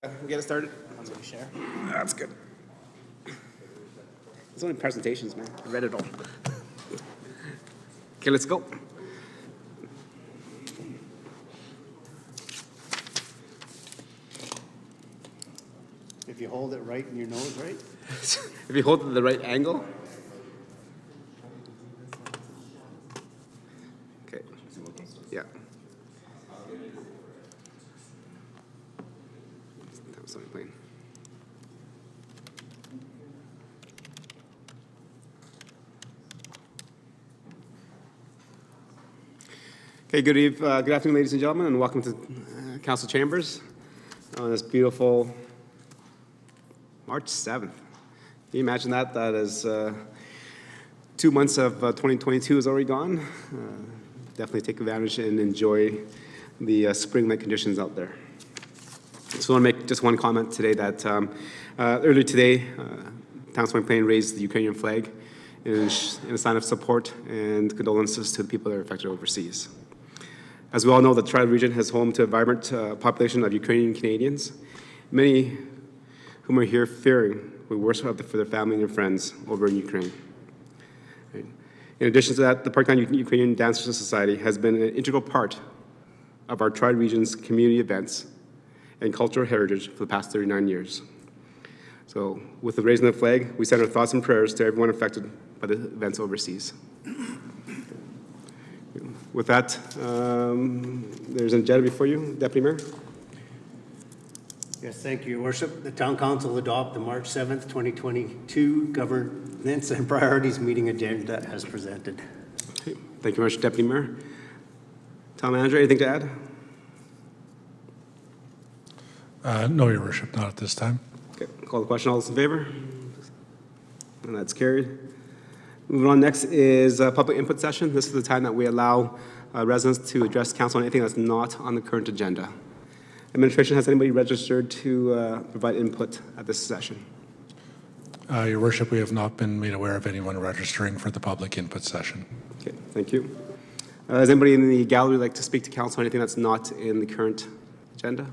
We get it started? That's what we share. That's good. There's only presentations, man. I read it all. Okay, let's go. If you hold it right in your nose, right? If you hold it at the right angle. Okay. Yeah. That was Stony playing. Okay, good afternoon, ladies and gentlemen, and welcome to Council Chambers on this beautiful March 7th. Can you imagine that? That is 2 months of 2022 is already gone. Definitely take advantage and enjoy the spring-like conditions out there. So I want to make just one comment today that earlier today, Councilman Plain raised the Ukrainian flag in a sign of support and condolences to the people that are affected overseas. As we all know, the Tri region has home to a vibrant population of Ukrainian Canadians, many whom are here fearing the worst for their family and their friends over in Ukraine. Right. In addition to that, the Parkland Ukrainian Dancers Society has been an integral part of our Tri region's community events and cultural heritage for the past 39 years. So with the raising of the flag, we send our thoughts and prayers to everyone affected by the events overseas. With that, there's an agenda before you, Deputy Mayor. Yes, thank you, Your Worship. The Town Council will adopt the March 7th, 2022 Governance and Priorities Meeting Agenda as presented. Okay. Thank you very much, Deputy Mayor. Town Manager, anything to add? No, Your Worship, not at this time. Okay, call the question. All those in favor? And that's carried. Moving on, next is a public input session. This is the time that we allow residents to address council on anything that's not on the current agenda. Administration, has anybody registered to provide input at this session? Your Worship, we have not been made aware of anyone registering for the public input session. Okay, thank you. Does anybody in the gallery like to speak to council on anything that's not in the current agenda?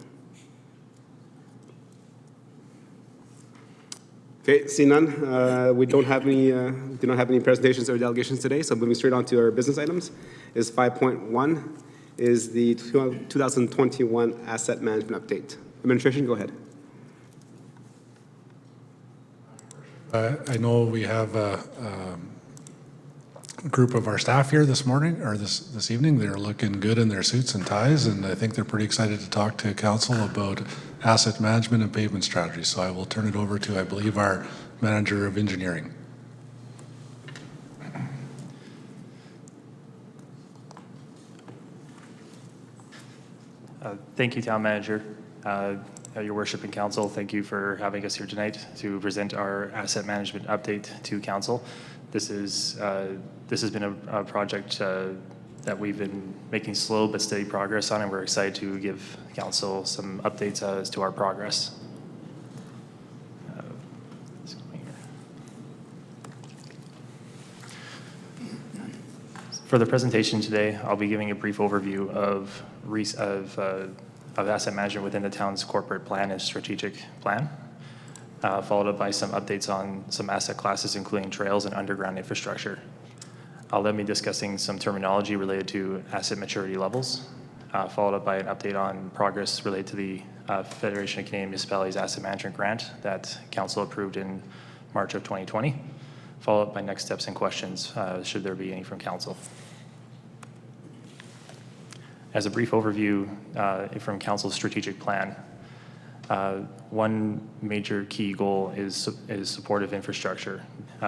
Okay, see none. We do not have any presentations or delegations today, so moving straight on to our business items is 5.1 is the 2021 asset management update. Administration, go ahead. I know we have a group of our staff here this morning, or this evening. They're looking good in their suits and ties, and I think they're pretty excited to talk to council about asset management and pavement strategy. So I will turn it over to, I believe, our Manager of Engineering. Thank you, Town Manager. Your Worship and Council, thank you for having us here tonight to present our asset management update to Council. This has been a project that we've been making slow but steady progress on, and we're excited to give Council some updates as to our progress. For the presentation today, I'll be giving a brief overview of asset management within the town's corporate plan and strategic plan, followed up by some updates on some asset classes, including trails and underground infrastructure. I'll then be discussing some terminology related to asset maturity levels, followed up by an update on progress related to the Federation of Canadian Municipalities Asset Management Grant that Council approved in March of 2020, followed up by next steps and questions, should there be any from Council. As a brief overview from Council's strategic plan, one major key goal is supportive infrastructure.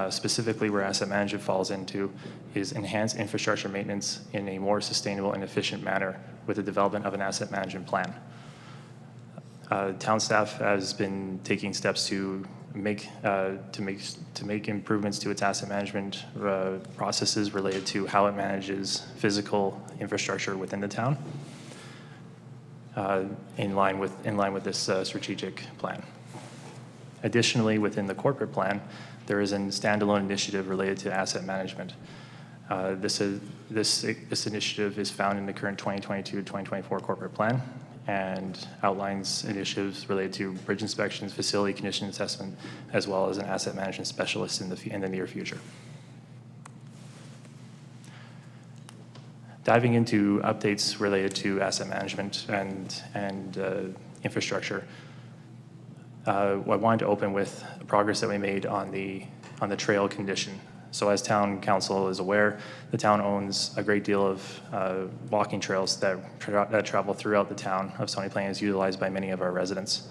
Specifically, where asset management falls into is enhanced infrastructure maintenance in a more sustainable and efficient manner with the development of an asset management plan. Town staff has been taking steps to make improvements to its asset management processes related to how it manages physical infrastructure within the town, in line with this strategic plan. Additionally, within the corporate plan, there is a standalone initiative related to asset management. This initiative is found in the current 2022-2024 corporate plan, and outlines initiatives related to bridge inspections, facility condition assessment, as well as an asset management specialist in the near future. Diving into updates related to asset management and infrastructure, I wanted to open with the progress that we made on the trail condition. So as town council is aware, the town owns a great deal of walking trails that travel throughout the town of Stony Plain, is utilized by many of our residents.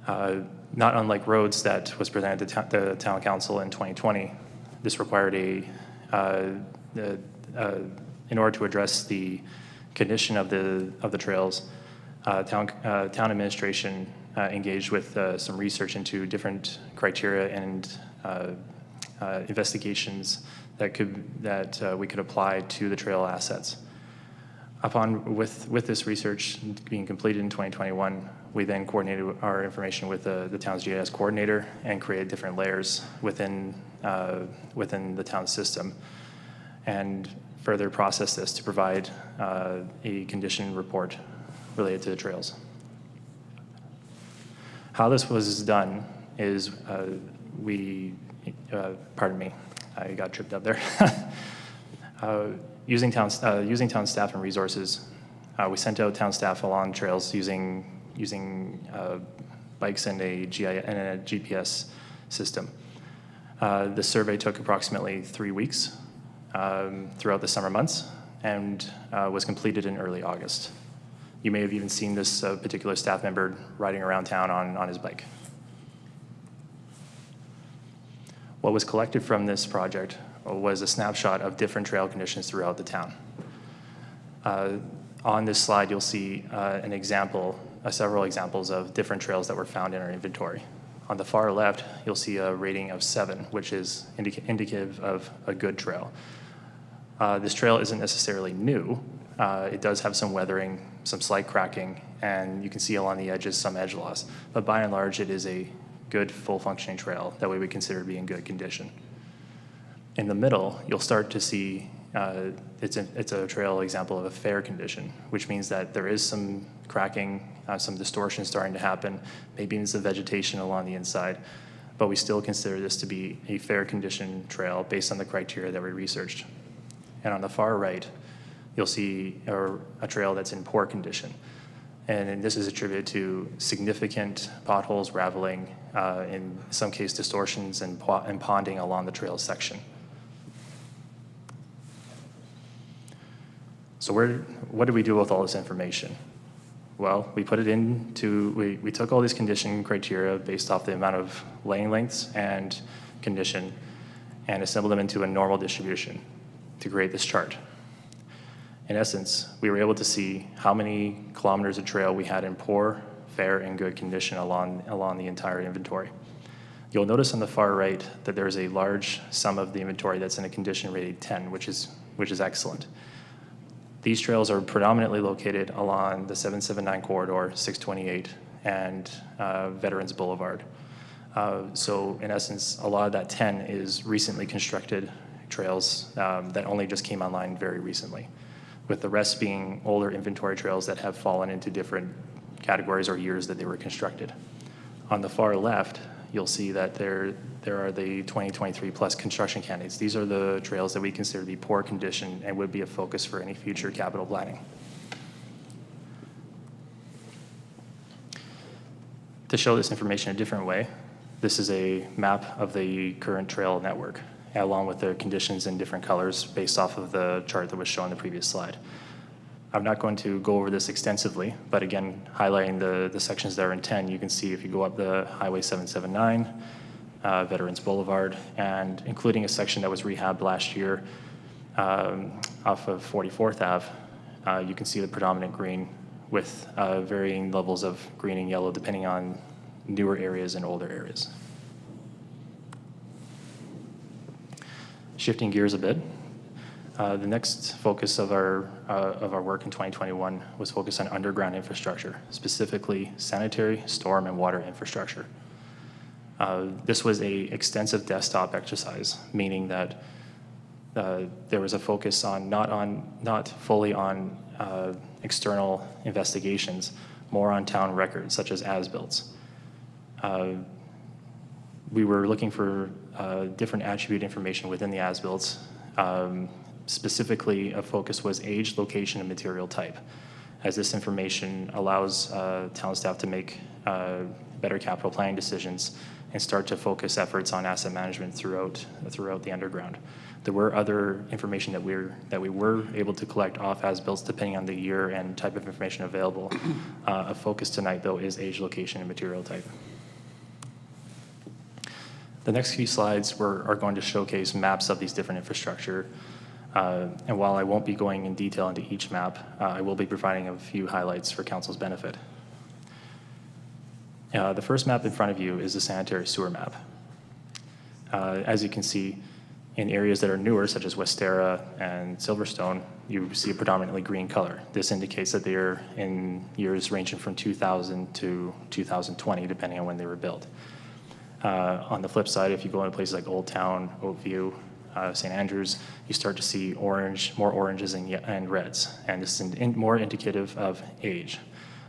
Not unlike roads that was presented to the town council in 2020, this required in order to address the condition of the trails, town administration engaged with some research into different criteria and investigations that we could apply to the trail assets. With this research being completed in 2021, we then coordinated our information with the town's GIS coordinator and created different layers within the town system, and further process this to provide a condition report related to the trails. How this was done is pardon me, I got tripped up there. Using town staff and resources, we sent out town staff along trails using bikes and a GPS system. The survey took approximately 3 weeks throughout the summer months and was completed in early August. You may have even seen this particular staff member riding around town on his bike. What was collected from this project was a snapshot of different trail conditions throughout the town. On this slide, you'll see several examples of different trails that were found in our inventory. On the far left, you'll see a rating of 7, which is indicative of a good trail. This trail isn't necessarily new. It does have some weathering, some slight cracking, and you can see along the edges some edge loss. But by and large, it is a good, full-functioning trail that we would consider to be in good condition. In the middle, you'll start to see it's a trail example of a fair condition, which means that there is some cracking, some distortion starting to happen, maybe in some vegetation along the inside, but we still consider this to be a fair condition trail based on the criteria that we researched. And on the far right, you'll see a trail that's in poor condition. And this is attributed to significant potholes, raveling, in some case distortions and ponding along the trail section. So what did we do with all this information? Well, we put it into, we took all these condition criteria based off the amount of lane lengths and condition and assembled them into a normal distribution to create this chart. In essence, we were able to see how many kilometers of trail we had in poor, fair, and good condition along the entire inventory. You'll notice on the far right that there's a large sum of the inventory that's in a condition rated 10, which is excellent. These trails are predominantly located along the 779 corridor, 628, and Veterans Boulevard. So in essence, a lot of that 10 is recently constructed trails that only just came online very recently, with the rest being older inventory trails that have fallen into different categories or years that they were constructed. On the far left, you'll see that there are the 2023 plus construction candidates. These are the trails that we consider to be poor condition and would be a focus for any future capital planning. To show this information a different way, this is a map of the current trail network, along with the conditions in different colors based off of the chart that was shown in the previous slide. I'm not going to go over this extensively, but again, highlighting the sections that are in 10, you can see if you go up the Highway 779, Veterans Boulevard, and including a section that was rehabbed last year off of 44th Ave, you can see the predominant green with varying levels of green and yellow depending on newer areas and older areas. Shifting gears a bit, the next focus of our work in 2021 was focused on underground infrastructure, specifically sanitary, storm, and water infrastructure. This was an extensive desktop exercise, meaning that there was a focus on not fully on external investigations, more on town records, such as as-built. We were looking for different attribute information within the as-built. Specifically, a focus was age, location, and material type, as this information allows town staff to make better capital planning decisions and start to focus efforts on asset management throughout the underground. There were other information that we were able to collect off as-built depending on the year and type of information available. A focus tonight, though, is age, location, and material type. The next few slides are going to showcase maps of these different infrastructure. And while I won't be going in detail into each map, I will be providing a few highlights for council's benefit. The first map in front of you is the Sanitary Sewer Map. As you can see, in areas that are newer, such as Westera and Silverstone, you see a predominantly green color. This indicates that they're in years ranging from 2000 to 2020, depending on when they were built. On the flip side, if you go into places like Old Town, Oakview, St. Andrews, you start to see more oranges and reds, and this is more indicative of age.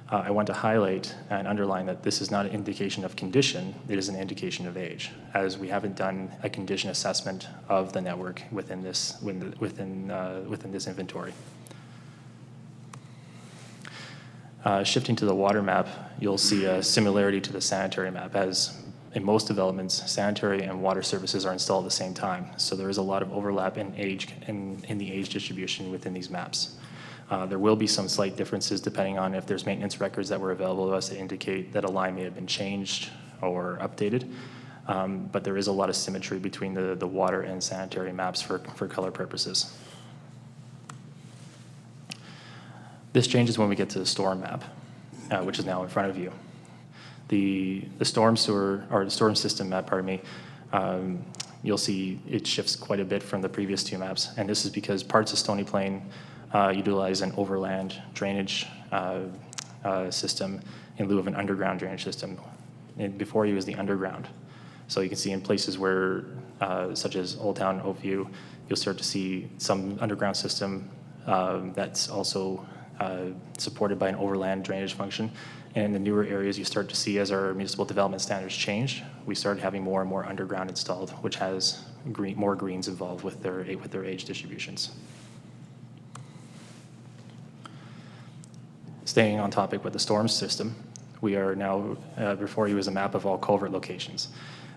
I want to highlight and underline that this is not an indication of condition, it is an indication of age, as we haven't done a condition assessment of the network within this inventory. Shifting to the water map, you'll see a similarity to the sanitary map, as in most developments, sanitary and water services are installed at the same time. So there is a lot of overlap in age in the age distribution within these maps. There will be some slight differences depending on if there's maintenance records that were available to us that indicate that a line may have been changed or updated. But there is a lot of symmetry between the water and sanitary maps for color purposes. This changes when we get to the storm map, which is now in front of you. The storm sewer, or the storm system map, pardon me, you'll see it shifts quite a bit from the previous two maps, and this is because parts of Stony Plain utilize an overland drainage system in lieu of an underground drainage system. And before you was the underground. So you can see in places where, such as Old Town, Oakview, you'll start to see some underground system that's also supported by an overland drainage function. And in the newer areas, you start to see, as our municipal development standards change, we started having more and more underground installed, which has more greens involved with their age distributions. Staying on topic with the storm system, we are now, before you is a map of all culvert locations.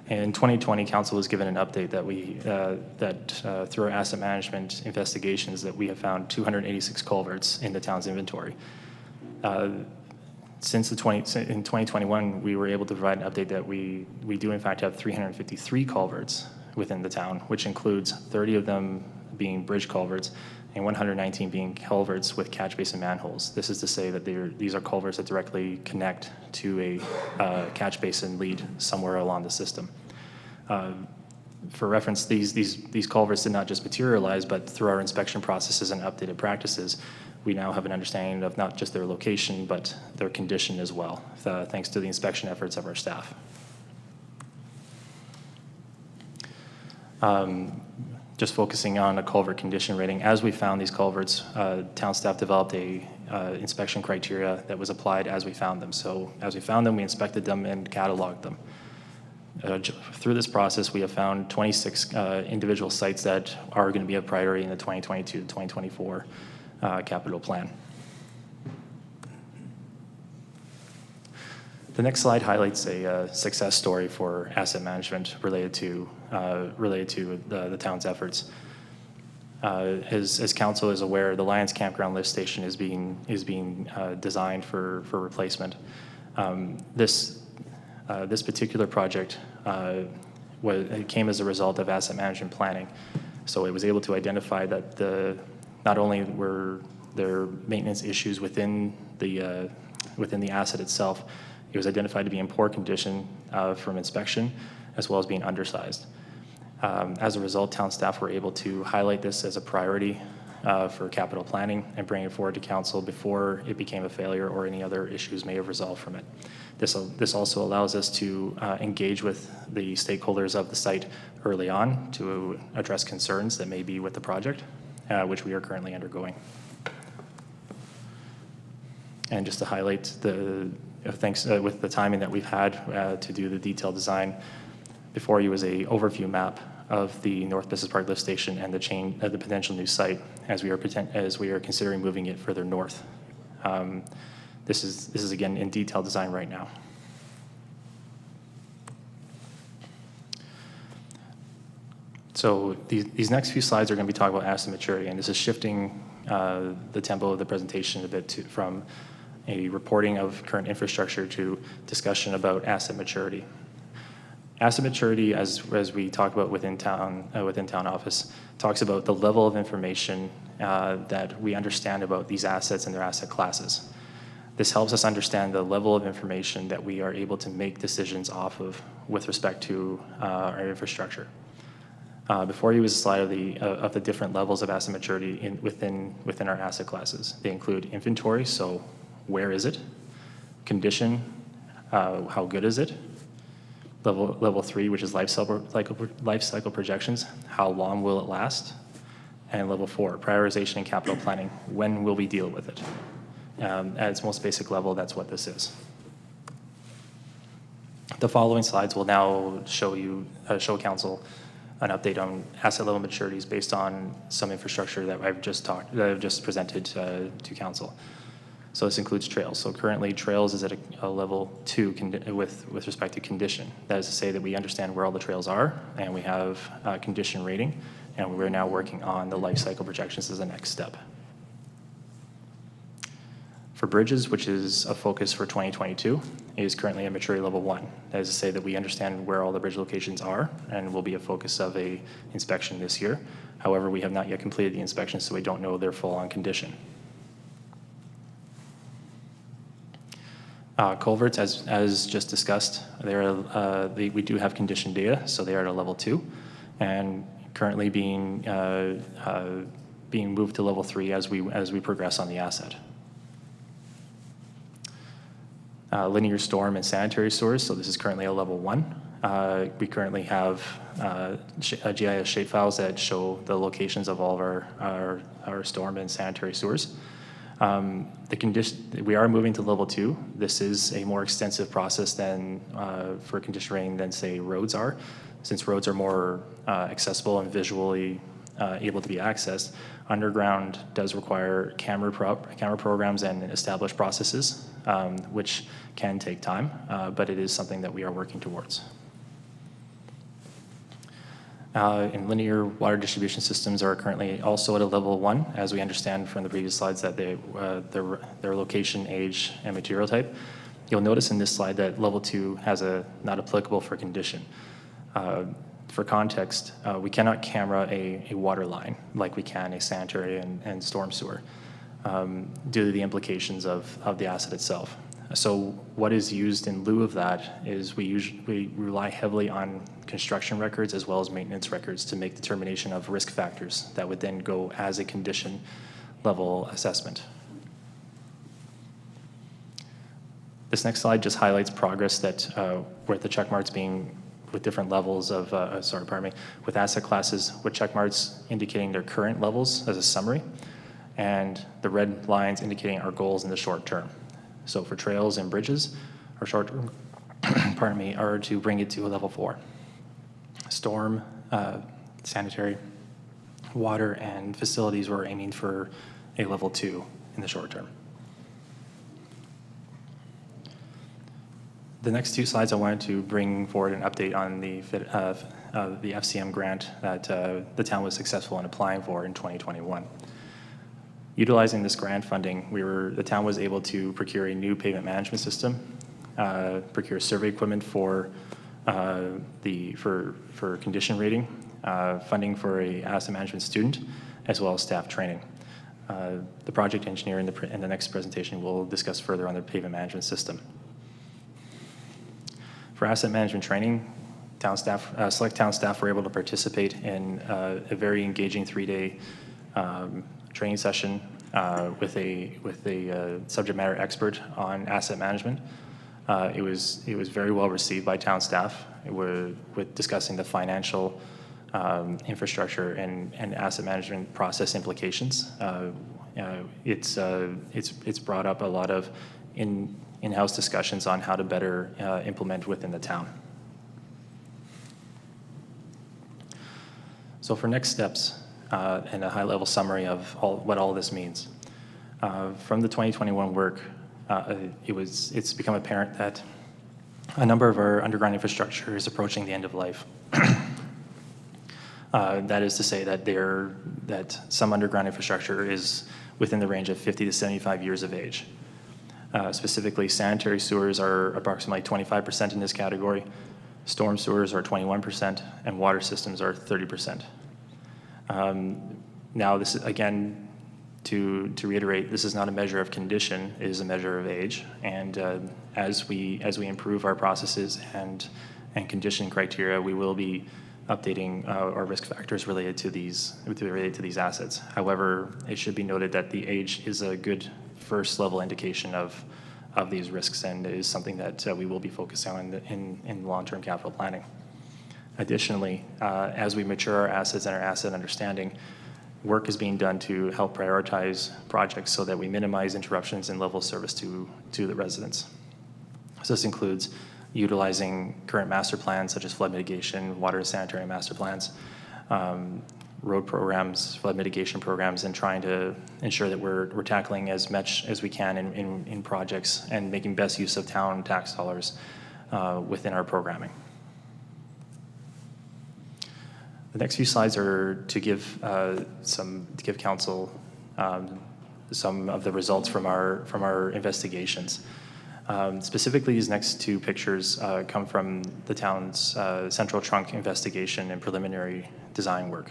In 2020, council was given an update that through our asset management investigations that we have found 286 culverts in the town's inventory. In 2021, we were able to provide an update that we do in fact have 353 culverts within the town, which includes 30 of them being bridge culverts and 119 being culverts with catch basin manholes. This is to say that these are culverts that directly connect to a catch basin lead somewhere along the system. For reference, these culverts did not just materialize, but through our inspection processes and updated practices, we now have an understanding of not just their location, but their condition as well, thanks to the inspection efforts of our staff. Just focusing on a culvert condition rating, as we found these culverts, town staff developed a inspection criteria that was applied as we found them. So as we found them, we inspected them and cataloged them. Through this process, we have found 26 individual sites that are going to be a priority in the 2022 to 2024 capital plan. The next slide highlights a success story for asset management related to the town's efforts. As council is aware, the Lions Campground lift station is being designed for replacement. This particular project it came as a result of asset management planning. So it was able to identify that not only were there maintenance issues within the asset itself, it was identified to be in poor condition from inspection, as well as being undersized. As a result, town staff were able to highlight this as a priority for capital planning and bring it forward to council before it became a failure or any other issues may have resolved from it. This also allows us to engage with the stakeholders of the site early on to address concerns that may be with the project, which we are currently undergoing. And just to highlight thanks with the timing that we've had to do the detailed design, before you was a overview map of the North Business Park lift station and the potential new site as we are considering moving it further north. This is again in detailed design right now. So these next few slides are going to be talking about asset maturity, and this is shifting the tempo of the presentation a bit from a reporting of current infrastructure to discussion about asset maturity. Asset maturity, as we talk about within town office, talks about the level of information that we understand about these assets and their asset classes. This helps us understand the level of information that we are able to make decisions off of with respect to our infrastructure. Before you is a slide of the different levels of asset maturity within our asset classes. They include inventory, so where is it? Condition, how good is it? Level 3, which is life cycle projections, how long will it last? And level 4, prioritization and capital planning, when will we deal with it? At its most basic level, that's what this is. The following slides will now show council an update on asset level maturities based on some infrastructure that I've just presented to council. So this includes trails. So currently trails is at a level 2 with respect to condition. That is to say that we understand where all the trails are and we have condition rating, and we're now working on the life cycle projections as the next step. For bridges, which is a focus for 2022, is currently at maturity level 1. That is to say that we understand where all the bridge locations are and will be a focus of a inspection this year. However, we have not yet completed the inspection, so we don't know their full-on condition. Culverts, as just discussed, we do have condition data, so they are at a level 2, and currently being moved to level 3 as we progress on the asset. Linear storm and sanitary sewers, so this is currently a level 1. We currently have GIS shapefiles that show the locations of all of our storm and sanitary sewers. We are moving to level 2. This is a more extensive process than for condition rating than, say, roads are. Since roads are more accessible and visually able to be accessed, underground does require camera programs and established processes, which can take time, but it is something that we are working towards. And linear water distribution systems are currently also at a level 1, as we understand from the previous slides that their location, age, and material type. You'll notice in this slide that level 2 has not applicable for condition. For context, we cannot camera a water line like we can a sanitary and storm sewer due to the implications of the asset itself. So what is used in lieu of that is we rely heavily on construction records as well as maintenance records to make determination of risk factors that would then go as a condition level assessment. This next slide just highlights progress that with the check marks being with different levels of, with asset classes with check marks indicating their current levels as a summary, and the red lines indicating our goals in the short term. So for trails and bridges, our short term, are to bring it to a level 4. Storm, sanitary, water, and facilities, we're aiming for a level 2 in the short term. The next 2 slides I wanted to bring forward an update on the FCM grant that the town was successful in applying for in 2021. Utilizing this grant funding, the town was able to procure a new pavement management system, procure survey equipment for condition rating, funding for a asset management student, as well as staff training. The project engineer in the next presentation will discuss further on the pavement management system. For asset management training, select town staff were able to participate in a very engaging 3-day training session with a subject matter expert on asset management. It was very well received by town staff with discussing the financial infrastructure and asset management process implications. it's brought up a lot of in-house discussions on how to better implement within the town. So for next steps and a high-level summary of what all this means. From the 2021 work, it's become apparent that a number of our underground infrastructure is approaching the end of life. That is to say that some underground infrastructure is within the range of 50 to 75 years of age. Specifically, sanitary sewers are approximately 25% in this category, storm sewers are 21%, and water systems are 30%. Now, this is, again, to reiterate, this is not a measure of condition, it is a measure of age. And as we improve our processes and condition criteria, we will be updating our risk factors related to these assets. However, it should be noted that the age is a good first level indication of these risks, and is something that we will be focusing on in long-term capital planning. Additionally, as we mature our assets and our asset understanding, work is being done to help prioritize projects so that we minimize interruptions in level of service to the residents. So this includes utilizing current master plans such as flood mitigation, water and sanitary master plans, road programs, flood mitigation programs, and trying to ensure that we're tackling as much as we can in projects and making best use of town tax dollars within our programming. The next few slides are to give council some of the results from our investigations. Specifically, these next two pictures come from the town's central trunk investigation and preliminary design work,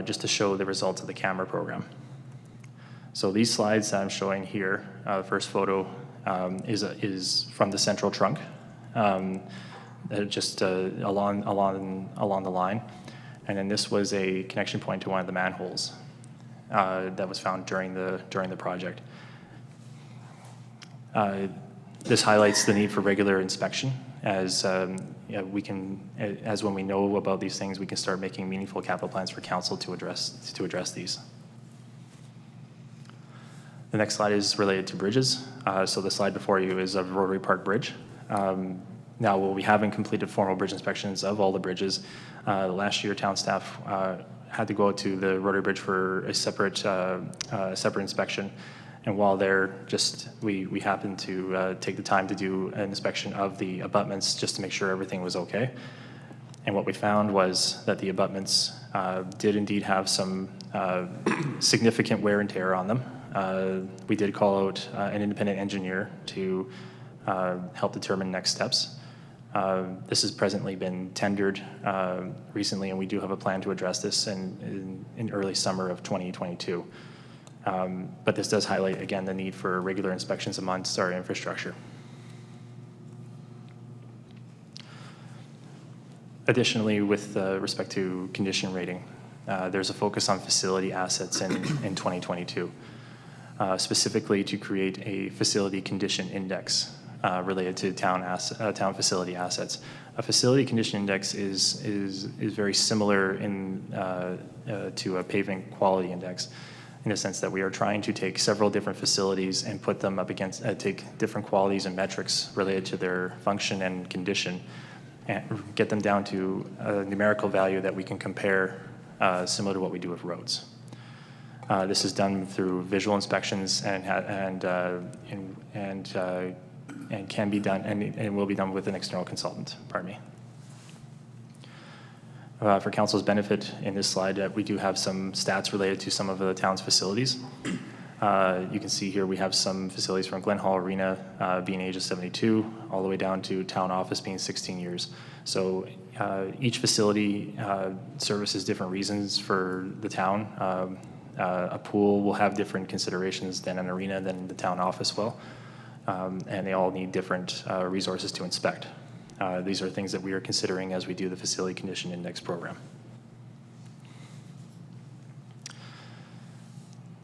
just to show the results of the camera program. So these slides that I'm showing here, the first photo is from the central trunk, just along the line, and then this was a connection point to one of the manholes that was found during the project. This highlights the need for regular inspection, as when we know about these things, we can start making meaningful capital plans for council to address these. The next slide is related to bridges. So the slide before you is of Rotary Park Bridge. Now, while we haven't completed formal bridge inspections of all the bridges, last year town staff had to go to the Rotary Bridge for a separate inspection. And while there, we happened to take the time to do an inspection of the abutments just to make sure everything was okay. And what we found was that the abutments did indeed have some significant wear and tear on them. We did call out an independent engineer to help determine next steps. This has presently been tendered recently, and we do have a plan to address this in early summer of 2022. But this does highlight, again, the need for regular inspections amongst our infrastructure. Additionally, with respect to condition rating, there's a focus on facility assets in 2022, specifically to create a facility condition index related to town town facility assets. A facility condition index is very similar to a pavement quality index, in the sense that we are trying to take several different facilities and put them up against, take different qualities and metrics related to their function and condition, and get them down to a numerical value that we can compare, similar to what we do with roads. This is done through visual inspections and can be done and will be done with an external consultant. Pardon me. For council's benefit, in this slide, we do have some stats related to some of the town's facilities. You can see here we have some facilities from Glen Hall Arena being age of 72, all the way down to town office being 16 years. So each facility services different reasons for the town. A pool will have different considerations than an arena, than the town office will, and they all need different resources to inspect. These are things that we are considering as we do the Facility Condition Index program.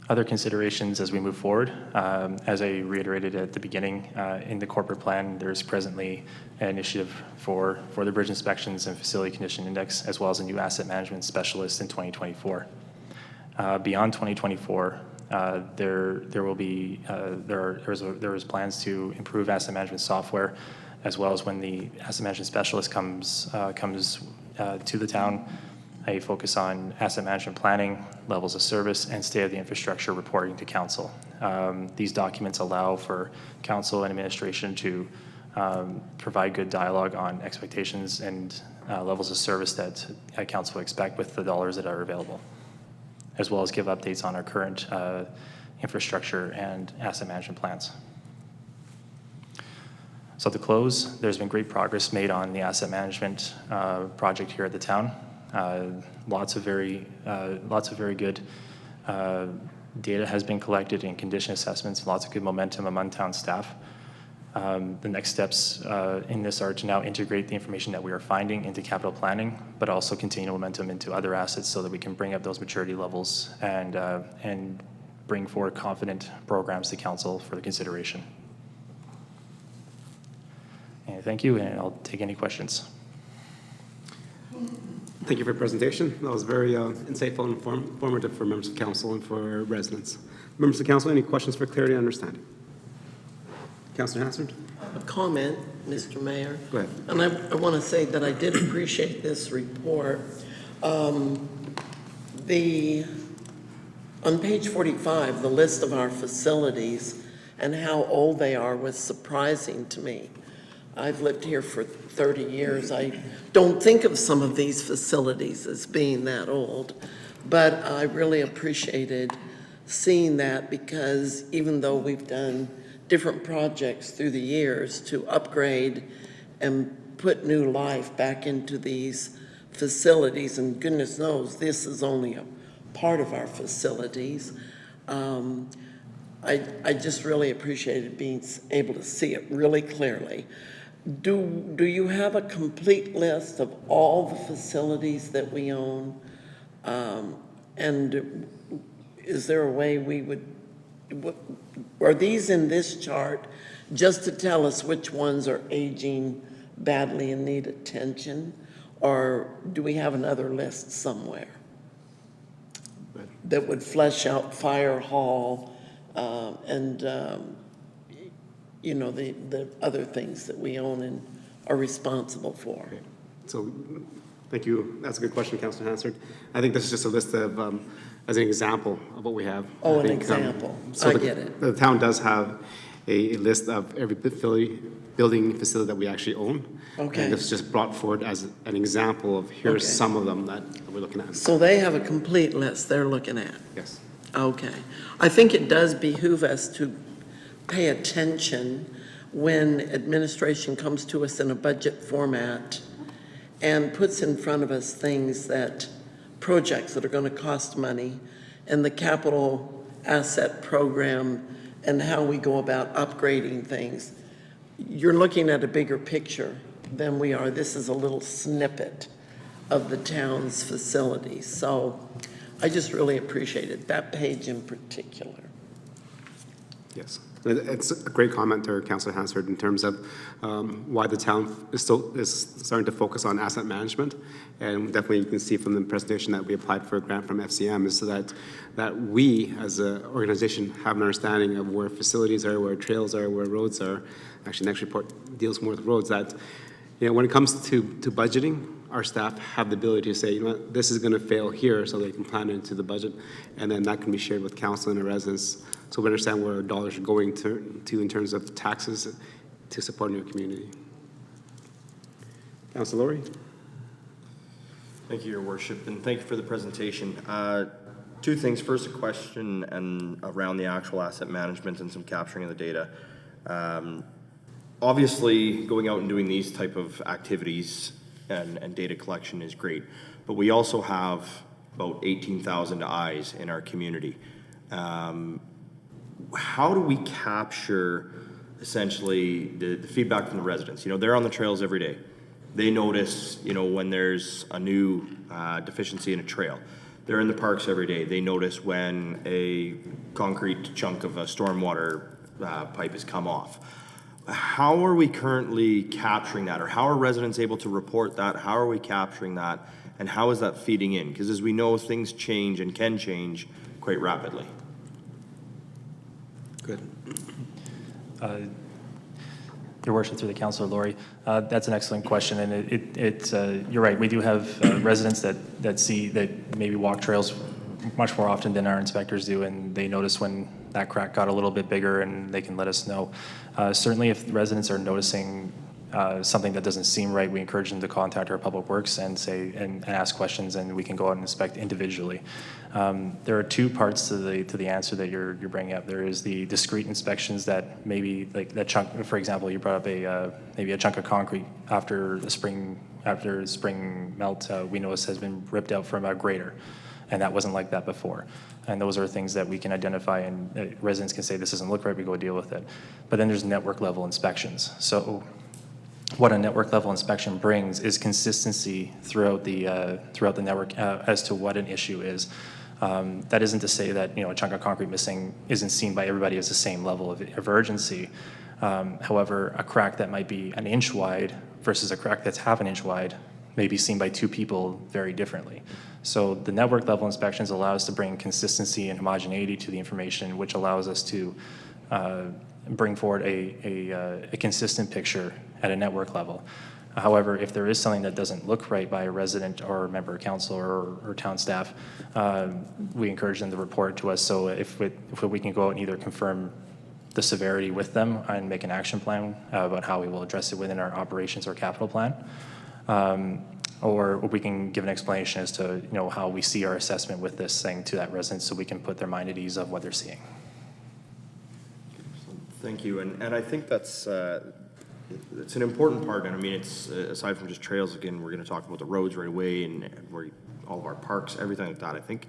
Other considerations as we move forward, as I reiterated at the beginning, in the corporate plan, there's presently an initiative for the bridge inspections and Facility Condition Index, as well as a new asset management specialist in 2024. Beyond 2024, there is plans to improve asset management software, as well as when the asset management specialist comes to the town, a focus on asset management planning, levels of service, and state of the infrastructure reporting to council. These documents allow for council and administration to provide good dialogue on expectations and levels of service that council expect with the dollars that are available, as well as give updates on our current infrastructure and asset management plans. So to close, there's been great progress made on the asset management project here at the town. Lots of very good data has been collected in condition assessments, lots of good momentum among town staff. The next steps in this are to now integrate the information that we are finding into capital planning, but also continue momentum into other assets so that we can bring up those maturity levels and bring forward confident programs to council for the consideration. And thank you, and I'll take any questions. Thank you for your presentation. That was very insightful and informative for members of council and for residents. Members of council, any questions for clarity and understanding? Councilor Hansard? A comment, Mr. Mayor. Go ahead. And I want to say that I did appreciate this report. On page 45, the list of our facilities and how old they are was surprising to me. I've lived here for 30 years. I don't think of some of these facilities as being that old, but I really appreciated seeing that, because even though we've done different projects through the years to upgrade and put new life back into these facilities, and goodness knows this is only a part of our facilities, I just really appreciated being able to see it really clearly. Do you have a complete list of all the facilities that we own? And is there a way we would, are these in this chart just to tell us which ones are aging badly and need attention? Or do we have another list somewhere that would flesh out fire hall you know, the other things that we own and are responsible for? Okay. So, thank you. That's a good question, Councilor Hansard. I think this is just a list of, as an example of what we have. Oh, I an think, example. so I get it. The town does have a list of every building facility that we actually own. Okay. And this is just brought forward as an example of here's Okay. some of them that we're looking at. So they have a complete list they're looking at? Yes. Okay. I think it does behoove us to pay attention when administration comes to us in a budget format and puts in front of us things that, projects that are going to cost money, and the capital asset program and how we go about upgrading things. You're looking at a bigger picture than we are. This is a little snippet of the town's facilities. So I just really appreciated that page in particular. Yes. It's a great comment there, Councilor Hansard, in terms of why the town is starting to focus on asset management. And definitely you can see from the presentation that we applied for a grant from FCM is so that we as an organization have an understanding of where facilities are, where trails are, where roads are. Actually, next report deals more with roads. That, you know, when it comes to budgeting, our staff have the ability to say, you know what, this is going to fail here, so they can plan it into the budget, and then that can be shared with council and the residents, so we understand where our dollars are going to in terms of taxes to support your community. Councilor Laurie? Thank you, Your Worship, and thank you for the presentation. Two things. First, a question and around the actual asset management and some capturing of the data. Obviously, going out and doing these type of activities and data collection is great, but we also have about 18,000 eyes in our community. How do we capture essentially the feedback from the residents? You know, they're on the trails every day. They notice, you know, when there's a new deficiency in a trail. They're in the parks every day. They notice when a concrete chunk of a stormwater pipe has come off. How are we currently capturing that, or how are residents able to report that? How are we capturing that, and how is that feeding in? Because as we know, things change and can change quite rapidly. Good. Your worship, through the councilor, Lori, that's an excellent question, and you're right. We do have residents that maybe walk trails much more often than our inspectors do, and they notice when that crack got a little bit bigger, and they can let us know. Certainly, if residents are noticing something that doesn't seem right, we encourage them to contact our public works and ask questions, and we can go out and inspect individually. There are two parts to the answer that you're bringing up. There is the discrete inspections that maybe, like that chunk, for example, you brought up maybe a chunk of concrete after the spring melt, we noticed has been ripped out from a grader, and that wasn't like that before. And those are things that we can identify, and residents can say, this doesn't look right, we go deal with it. But then there's network level inspections. So what a network level inspection brings is consistency throughout the network as to what an issue is. That isn't to say that a chunk of concrete missing isn't seen by everybody as the same level of urgency. However, a crack that might be an inch wide versus a crack that's half an inch wide may be seen by two people very differently. So the network level inspections allow us to bring consistency and homogeneity to the information, which allows us to bring forward a consistent picture at a network level. However, if there is something that doesn't look right by a resident or a member of council or town staff, we encourage them to report to us. So if we can go out and either confirm the severity with them and make an action plan about how we will address it within our operations or capital plan, or we can give an explanation as to how we see our assessment with this thing to that resident, so we can put their mind at ease of what they're seeing. Thank you, and I think that's it's an important part, and I mean, it's aside from just trails, again, we're going to talk about the roads right away, and all of our parks, everything like that. I think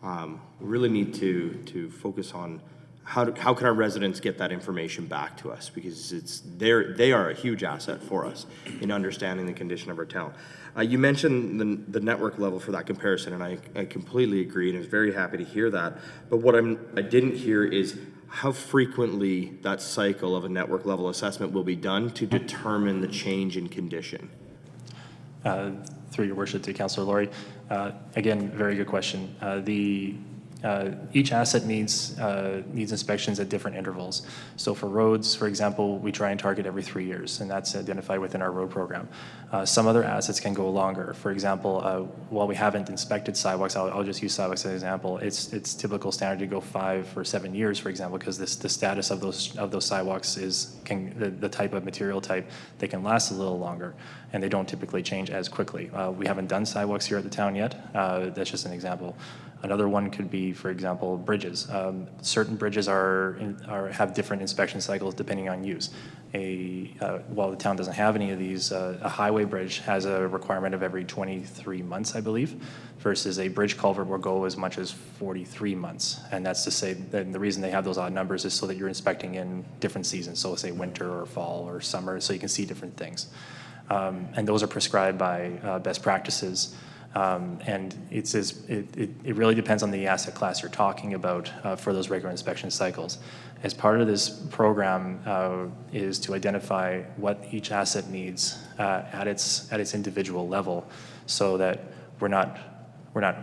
we really need to focus on how can our residents get that information back to us, because they are a huge asset for us in understanding the condition of our town. You mentioned the network level for that comparison, and I completely agree, and I was very happy to hear that. But what I didn't hear is how frequently that cycle of a network level assessment will be done to determine the change in condition. Through your worship to Councillor Lori, again, very good question. Each asset needs inspections at different intervals. So for roads, for example, we try and target every 3 years, and that's identified within our road program. Some other assets can go longer. For example, while we haven't inspected sidewalks, I'll just use sidewalks as an example. It's typical standard to go 5 or 7 years, for example, because the status of those sidewalks is the type of material type. They can last a little longer, and they don't typically change as quickly. We haven't done sidewalks here at the town yet. That's just an example. Another one could be, for example, bridges. Certain bridges have different inspection cycles depending on use. While the town doesn't have any of these, a highway bridge has a requirement of every 23 months, I believe, versus a bridge culvert will go as much as 43 months. And that's to say that the reason they have those odd numbers is so that you're inspecting in different seasons, so say winter or fall or summer, so you can see different things. And those are prescribed by best practices. And it really depends on the asset class you're talking about for those regular inspection cycles. As part of this program is to identify what each asset needs at its individual level, so that we're not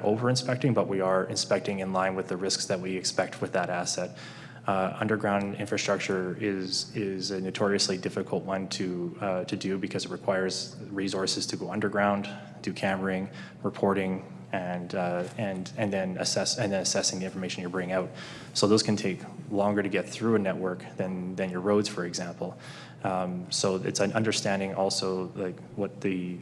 over inspecting, but we are inspecting in line with the risks that we expect with that asset. Underground infrastructure is a notoriously difficult one to do, because it requires resources to go underground, do cammering, reporting, and then assessing the information you're bringing out. So those can take longer to get through a network than your roads, for example. So it's an understanding also like what the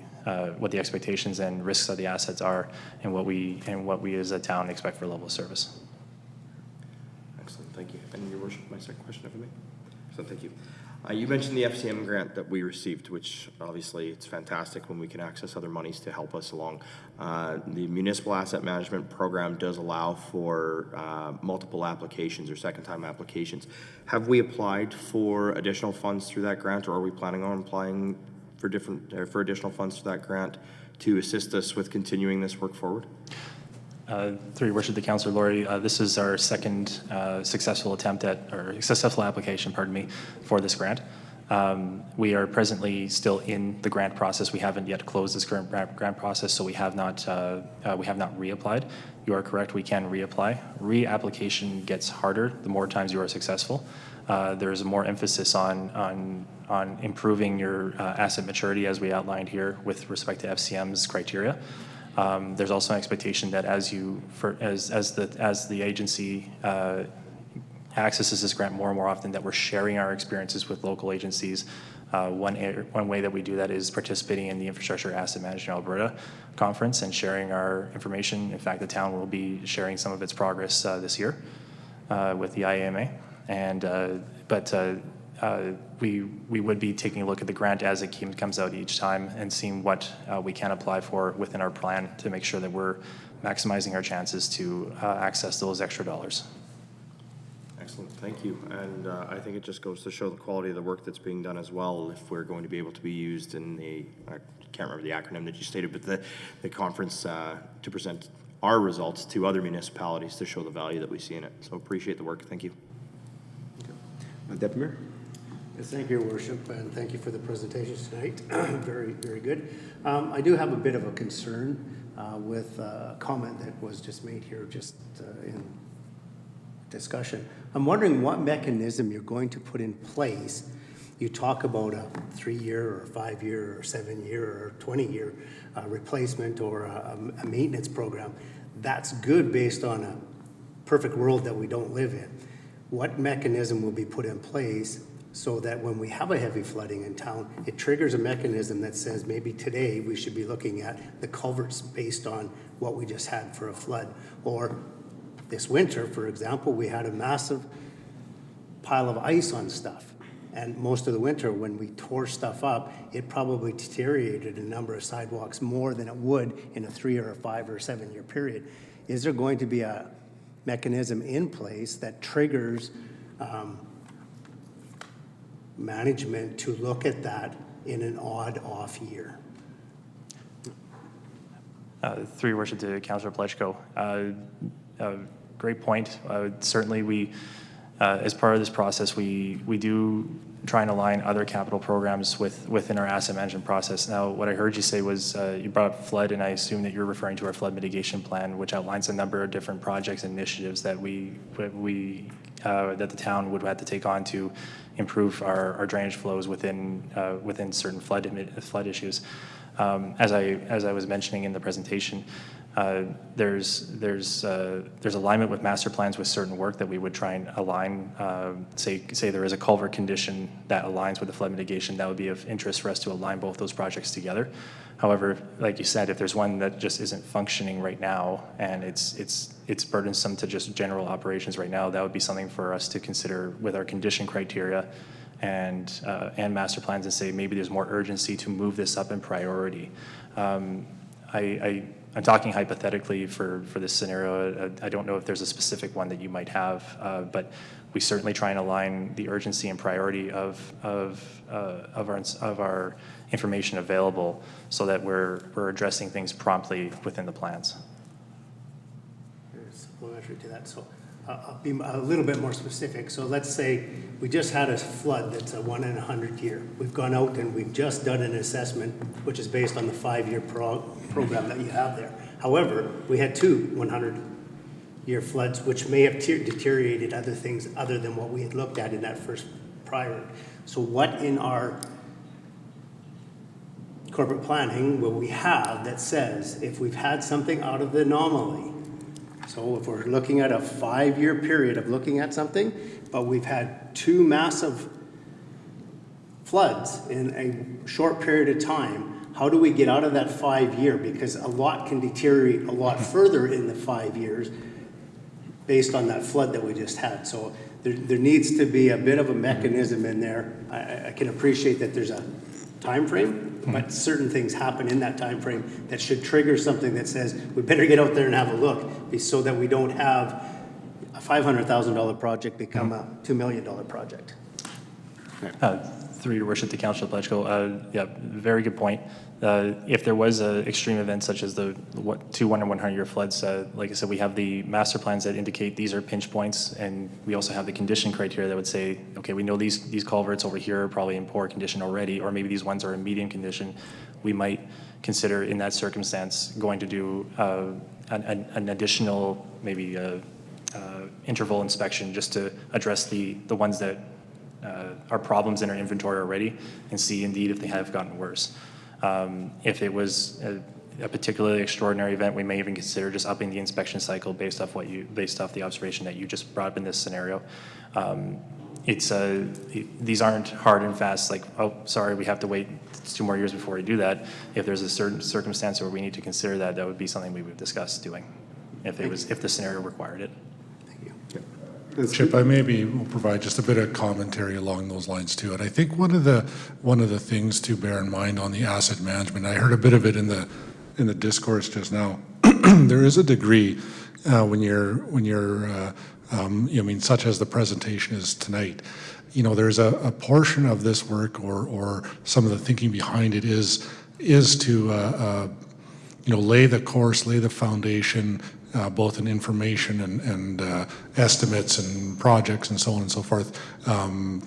expectations and risks of the assets are, and what we as a town expect for level of service. Thank you. And your worship, my second question, if I may. So thank you. You mentioned the FCM grant that we received, which obviously it's fantastic when we can access other monies to help us along. The municipal asset management program does allow for multiple applications or second-time applications. Have we applied for additional funds through that grant, or are we planning on applying for additional funds through that grant to assist us with continuing this work forward? Through your worship, the Councillor Lori, this is our second successful application, for this grant. We are presently still in the grant process. We haven't yet closed this current grant process, so we have not reapplied. you are correct, we can reapply. Reapplication gets harder the more times you are successful. There's more emphasis on improving your asset maturity, as we outlined here, with respect to FCM's criteria. There's also an expectation that as the agency accesses this grant more and more often, that we're sharing our experiences with local agencies. One way that we do that is participating in the Infrastructure Asset Management Alberta Conference and sharing our information. In fact, the town will be sharing some of its progress this year with the IAMA. We would be taking a look at the grant as it comes out each time and seeing what we can apply for within our plan to make sure that we're maximizing our chances to access those extra dollars. Excellent, thank you. And I think it just goes to show the quality of the work that's being done as well, if we're going to be able to be used in I can't remember the acronym that you stated, but the conference to present our results to other municipalities to show the value that we see in it. So appreciate the work, thank you. Deputy Mayor? Yes, thank you, Your Worship, and thank you for the presentations tonight. Very, very good. I do have a bit of a concern with a comment that was just made here just in discussion. I'm wondering what mechanism you're going to put in place. You talk about a 3-year or 5-year or 7-year or 20-year replacement or a maintenance program. That's good based on a perfect world that we don't live in. What mechanism will be put in place so that when we have a heavy flooding in town, it triggers a mechanism that says maybe today we should be looking at the culverts based on what we just had for a flood? Or this winter, for example, we had a massive pile of ice on stuff. And most of the winter, when we tore stuff up, it probably deteriorated a number of sidewalks more than it would in a 3 or a 5 or 7-year period. Is there going to be a mechanism in place that triggers management to look at that in an odd off year? Through your worship to Councillor Plechko. Great point. Certainly we, as part of this process, we do try and align other capital programs within our asset management process. Now, what I heard you say was you brought up flood, and I assume that you're referring to our flood mitigation plan, which outlines a number of different projects and initiatives that that the town would have to take on to improve our drainage flows within certain flood issues. As I was mentioning in the presentation, there's alignment with master plans with certain work that we would try and align. Say there is a culvert condition that aligns with the flood mitigation, that would be of interest for us to align both those projects together. However, like you said, if there's one that just isn't functioning right now and it's burdensome to just general operations right now, that would be something for us to consider with our condition criteria and master plans, and say maybe there's more urgency to move this up in priority. I'm talking hypothetically for this scenario. I don't know if there's a specific one that you might have, but we certainly try and align the urgency and priority of our information available so that we're addressing things promptly within the plans. Supplementary to that, so I'll be a little bit more specific. So let's say we just had a flood that's a 1 in 100 year. We've gone out and we've just done an assessment, which is based on the 5-year program that you have there. However, we had 2 100-year floods, which may have deteriorated other things other than what we had looked at in that first prior. So what in our corporate planning will we have that says if we've had something out of the anomaly? So if we're looking at a 5-year period of looking at something, but we've had 2 massive floods in a short period of time, how do we get out of that 5-year? Because a lot can deteriorate a lot further in the 5 years based on that flood that we just had. So there needs to be a bit of a mechanism in there. I can appreciate that there's a time frame, but certain things happen in that time frame that should trigger something that says we better get out there and have a look, so that we don't have a $500,000 project become a $2 million project. Through your worship to Councillor Plechko, yeah, very good point. If there was an extreme event such as the 2 1 in 100-year floods, like I said, we have the master plans that indicate these are pinch points, and we also have the condition criteria that would say, okay, we know these culverts over here are probably in poor condition already, or maybe these ones are in medium condition. We might consider in that circumstance going to do an additional maybe interval inspection just to address the ones that are problems in our inventory already and see indeed if they have gotten worse. If it was a particularly extraordinary event, we may even consider just upping the inspection cycle based off the observation that you just brought up in this scenario. These aren't hard and fast, like, oh, sorry, we have to wait 2 more years before we do that. If there's a certain circumstance where we need to consider that, that would be something we would discuss doing if the scenario required it. Chip, I maybe will provide just a bit of commentary along those lines too. And I think one of the things to bear in mind on the asset management, I heard a bit of it in the discourse just now. There is a degree when you're such as the presentation is tonight. There's a portion of this work or some of the thinking behind it is to lay the course, lay the foundation, both in information and estimates and projects and so on and so forth,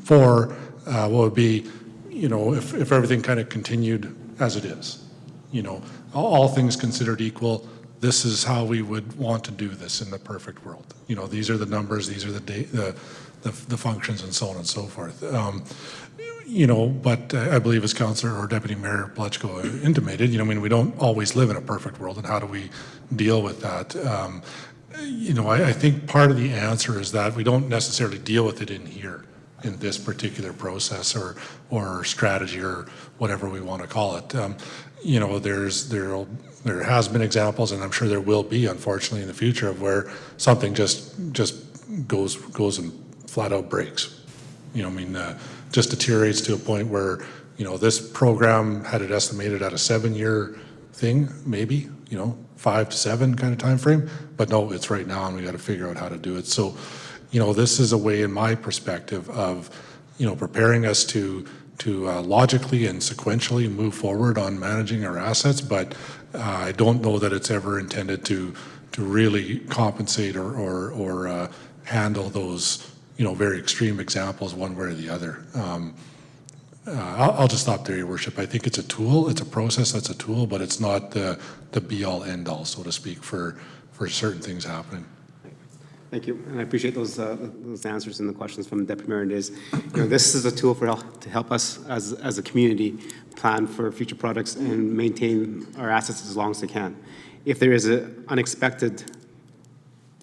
for what would be, if everything kind of continued as it is. All things considered equal, this is how we would want to do this in the perfect world. These are the numbers, these are the functions and so on and so forth. But I believe as Councillor or Deputy Mayor Plechko intimated, we don't always live in a perfect world, and how do we deal with that? I think part of the answer is that we don't necessarily deal with it in here, in this particular process or strategy or whatever we want to call it. There has been examples, and I'm sure there will be, unfortunately, in the future, of where something just goes and flat out breaks. Just deteriorates to a point where, this program had it estimated at a 7-year thing, maybe, 5 to 7 kind of time frame, but no, it's right now, and we got to figure out how to do it. So, this is a way, in my perspective, of, preparing us to logically and sequentially move forward on managing our assets, but I don't know that it's ever intended to really compensate or handle those very extreme examples one way or the other. I'll just stop there, Your Worship. I think it's a tool, it's a process that's a tool, but it's not the be-all, end-all, so to speak, for certain things happening. Thank you, and I appreciate those answers and the questions from Deputy Mayor Days. This is a tool to help us as a community plan for future projects and maintain our assets as long as they can. If there is an unexpected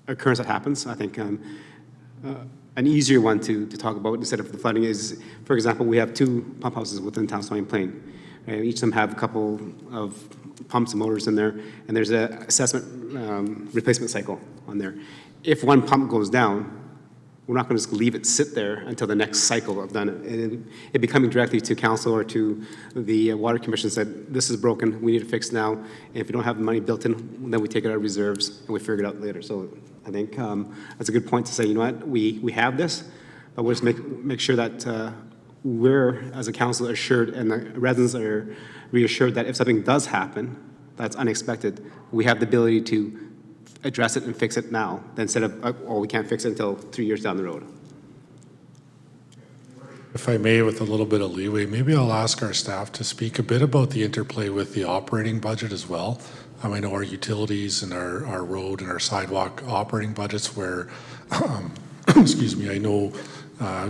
occurrence that happens, I think an easier one to talk about instead of the flooding is, for example, we have 2 pump houses within town Stony Plain. Right? Each of them have a couple of pumps and motors in there, and there's an assessment replacement cycle on there. If one pump goes down, we're not going to just leave it sit there until the next cycle of done it. It be coming directly to council or to the water commission said, this is broken, we need to fix now. And if we don't have the money built in, then we take it out of reserves and we figure it out later. So I think that's a good point to say, we have this, but we'll just make sure that we're, as a council, assured and the residents are reassured that if something does happen that's unexpected, we have the ability to address it and fix it now, instead of, we can't fix it until 3 years down the road. If I may, with a little bit of leeway, maybe I'll ask our staff to speak a bit about the interplay with the operating budget as well. I know our utilities and our road and our sidewalk operating budgets where, excuse me, I know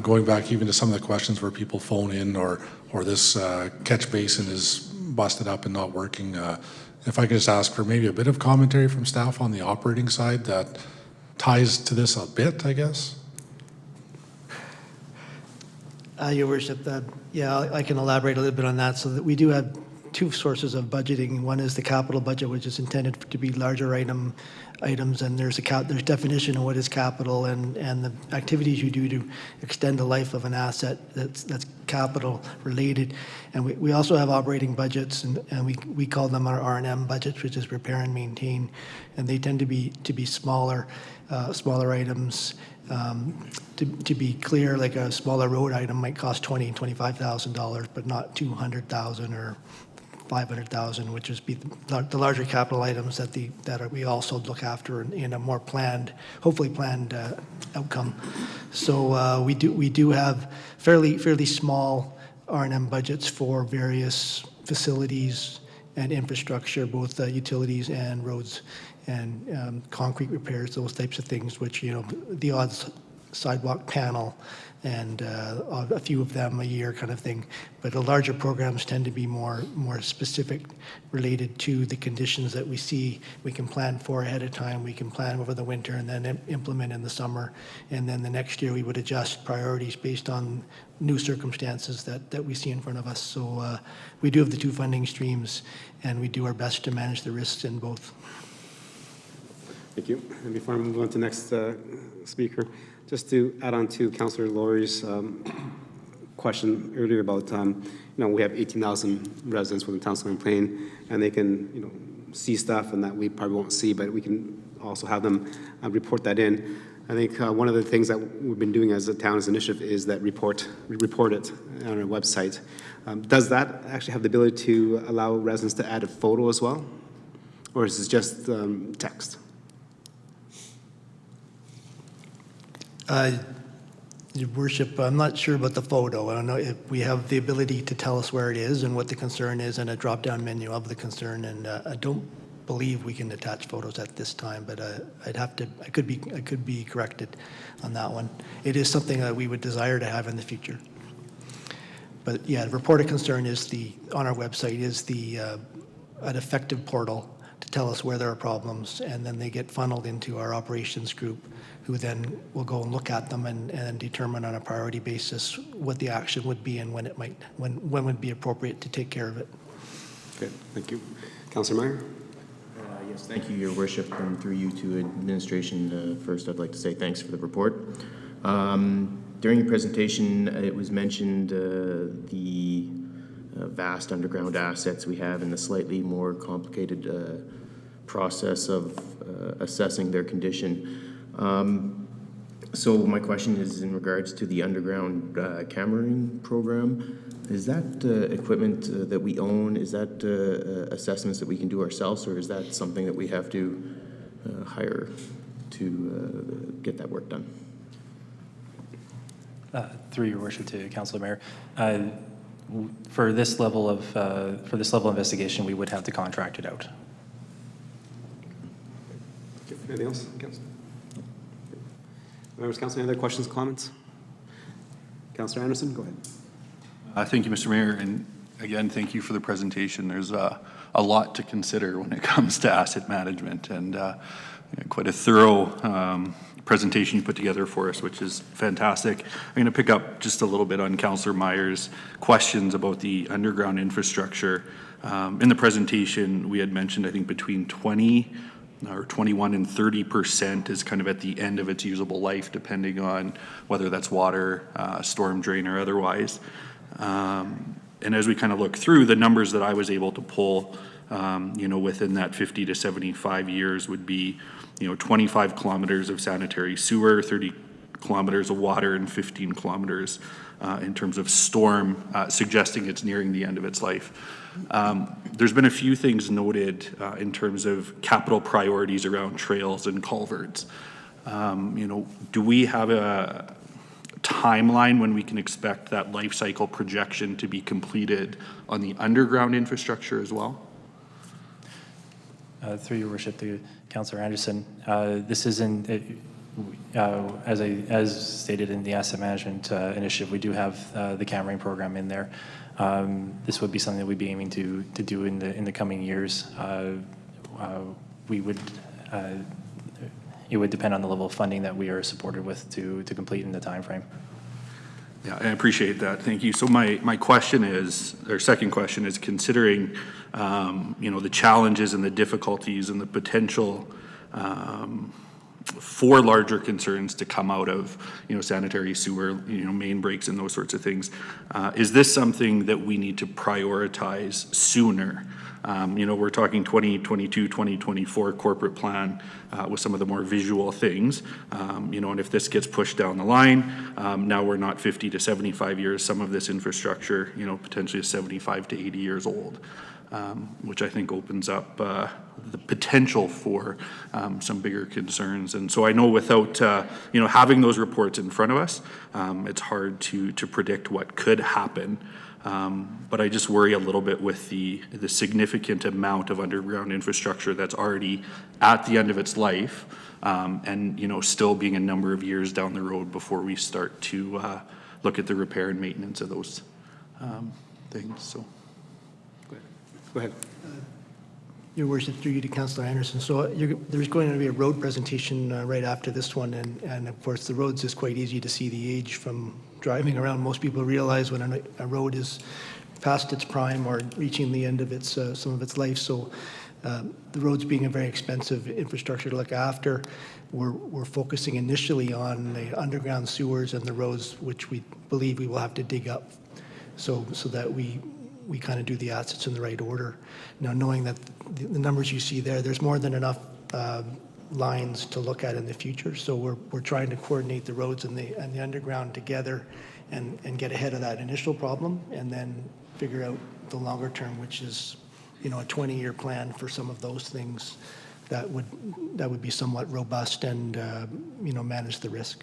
going back even to some of the questions where people phone in or this catch basin is busted up and not working, if I could just ask for maybe a bit of commentary from staff on the operating side that ties to this a bit, I guess. Your Worship, I can elaborate a little bit on that. So that we do have 2 sources of budgeting. One is the capital budget, which is intended to be larger items, and there's definition of what is capital and the activities you do to extend the life of an asset that's capital related. And we also have operating budgets, and we call them our R&M budgets, which is repair and maintain, and they tend to be smaller items. To be clear, like a smaller road item might cost $20,000 and $25,000, but not $200,000 or $500,000, which is the larger capital items that we also look after in a more planned, hopefully planned outcome. So we do have fairly small R&M budgets for various facilities and infrastructure, both utilities and roads and concrete repairs, those types of things, which, you know, the odd sidewalk panel and a few of them a year kind of thing. But the larger programs tend to be more specific, related to the conditions that we see. We can plan for ahead of time. We can plan over the winter and then implement in the summer. And then the next year we would adjust priorities based on new circumstances that we see in front of us. So we do have the two funding streams, and we do our best to manage the risks in both. Thank you. And before I move on to the next speaker, just to add on to Councillor Laurie's question earlier about, you know, we have 18,000 residents within the town of Stony Plain, and they can, you know, see stuff and that we probably won't see, but we can also have them report that in. I think one of the things that we've been doing as a town as an initiative is that we report it on our website. Does that actually have the ability to allow residents to add a photo as well? Or is it just text? Your Worship, I'm not sure about the photo. I don't know if we have the ability to tell us where it is and what the concern is, and a drop-down menu of the concern. And I don't believe we can attach photos at this time, but I could be corrected on that one. It is something that we would desire to have in the future. But yeah, the report of concern is on our website is an effective portal to tell us where there are problems, and then they get funneled into our operations group, who then will go and look at them and determine on a priority basis what the action would be and when would be appropriate to take care of it. Okay, thank you. Councillor Meyer? Yes, thank you, Your Worship, and through you to administration. First, I'd like to say thanks for the report. During your presentation, it was mentioned the vast underground assets we have and the slightly more complicated process of assessing their condition. So my question is in regards to the underground cameraing program. Is that equipment that we own? Is that assessments that we can do ourselves, or is that something that we have to hire to get that work done? Through your worship to Councillor Mayor, for this level of investigation, we would have to contract it out. Okay, anything else, Councillor? Members of Council, any other questions, comments? Councillor Anderson, go ahead. Thank you, Mr. Mayor, and again, thank you for the presentation. There's a lot to consider when it comes to asset management, and quite a thorough presentation you put together for us, which is fantastic. I'm going to pick up just a little bit on Councillor Meyer's questions about the underground infrastructure. In the presentation, we had mentioned, I think, between 21 and 30% is kind of at the end of its usable life, depending on whether that's water, storm drain, or otherwise. And as we kind of look through, the numbers that I was able to pull, you know, within that 50 to 75 years would be, you know, 25 kilometers of sanitary sewer, 30 kilometers of water, and 15 kilometers in terms of storm, suggesting it's nearing the end of its life. There's been a few things noted in terms of capital priorities around trails and culverts. You know, do we have a timeline when we can expect that life cycle projection to be completed on the underground infrastructure as well? Through your worship to Councillor Anderson, this is as stated in the asset management initiative, we do have the cameraing program in there. This would be something that we'd be aiming to do in the coming years. We would it would depend on the level of funding that we are supported with to complete in the time frame. Yeah, I appreciate that. Thank you. So my question is, or second question is, considering you know, the challenges and the difficulties and the potential for larger concerns to come out of, you know, sanitary sewer, you know, main breaks and those sorts of things, is this something that we need to prioritize sooner? You know, we're talking 2022, 2024 corporate plan with some of the more visual things, you know, and if this gets pushed down the line, now we're not 50 to 75 years, some of this infrastructure, you know, potentially is 75 to 80 years old, which I think opens up the potential for some bigger concerns. And so I know without, you know, having those reports in front of us, it's hard to predict what could happen. But I just worry a little bit with the significant amount of underground infrastructure that's already at the end of its life, and, you know, still being a number of years down the road before we start to look at the repair and maintenance of those things, so. Go ahead. Your worship, through you to Councillor Anderson. So there's going to be a road presentation right after this one, and of course, the roads is quite easy to see the age from driving around. Most people realize when a road is past its prime or reaching the end of its some of its life. So the roads being a very expensive infrastructure to look after, we're focusing initially on the underground sewers and the roads, which we believe we will have to dig up, so that we kind of do the assets in the right order. Now, knowing that the numbers you see there, there's more than enough lines to look at in the future. So we're trying to coordinate the roads and the underground together and get ahead of that initial problem, and then figure out the longer term, which is, you know, a 20-year plan for some of those things that would be somewhat robust and, you know, manage the risk.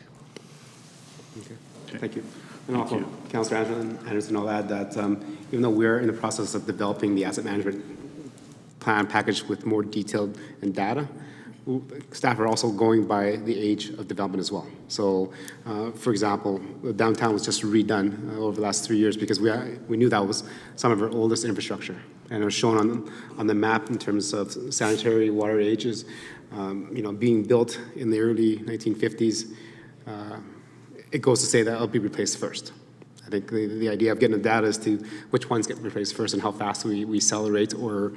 Okay. Thank you. And also, Councillor Anderson, I'll add that even though we're in the process of developing the asset management plan package with more detailed and data, staff are also going by the age of development as well. So, for example, the downtown was just redone over the last 3 years because we knew that was some of our oldest infrastructure, and it was shown on the map in terms of sanitary water ages. You know, being built in the early 1950s. It goes to say that it'll be replaced first. I think the idea of getting the data as to which ones get replaced first and how fast we accelerate or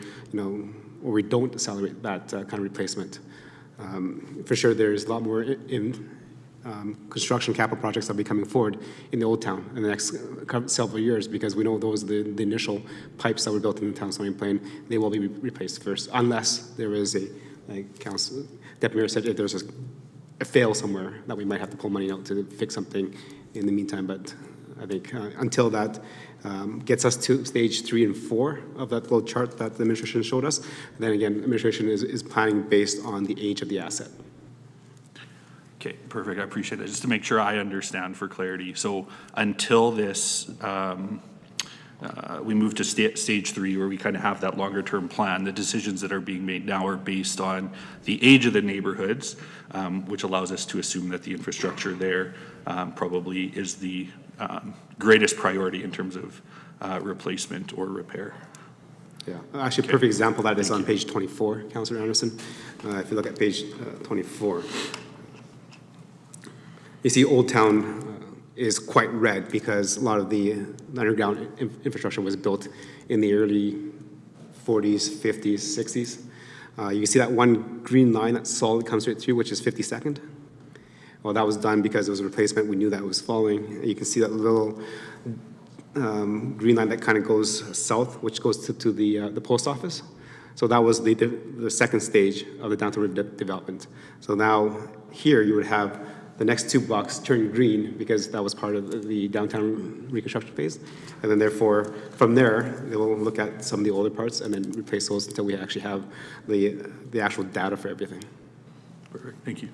we don't accelerate that kind of replacement. For sure, there's a lot more in construction capital projects that'll be coming forward in the Old Town in the next several years, because we know those are the initial pipes that were built in the town Stony Plain. They will be replaced first, unless there is like Deputy Mayor said, if there's a fail somewhere that we might have to pull money out to fix something in the meantime. But I think until that gets us to stage 3 and 4 of that little chart that the administration showed us, then again, administration is planning based on the age of the asset. Okay, perfect. I appreciate that. Just to make sure I understand for clarity. So until this, we move to stage 3, where we kind of have that longer term plan, the decisions that are being made now are based on the age of the neighborhoods, which allows us to assume that the infrastructure there probably is the greatest priority in terms of replacement or repair. Yeah, actually, a perfect example of that is on page 24, Councillor Anderson. If you look at page 24, you see Old Town is quite red because a lot of the underground infrastructure was built in the early 40s, 50s, 60s. You can see that one green line, that solid comes right through, which is 52nd. Well, that was done because it was a replacement. We knew that it was falling. You can see that little green line that kind of goes south, which goes to the post office. So that was the second stage of the downtown development. So now here you would have the next 2 blocks turn green because that was part of the downtown reconstruction phase. And then therefore, from there, they will look at some of the older parts and then replace those until we actually have the actual data for everything. Perfect. Thank you.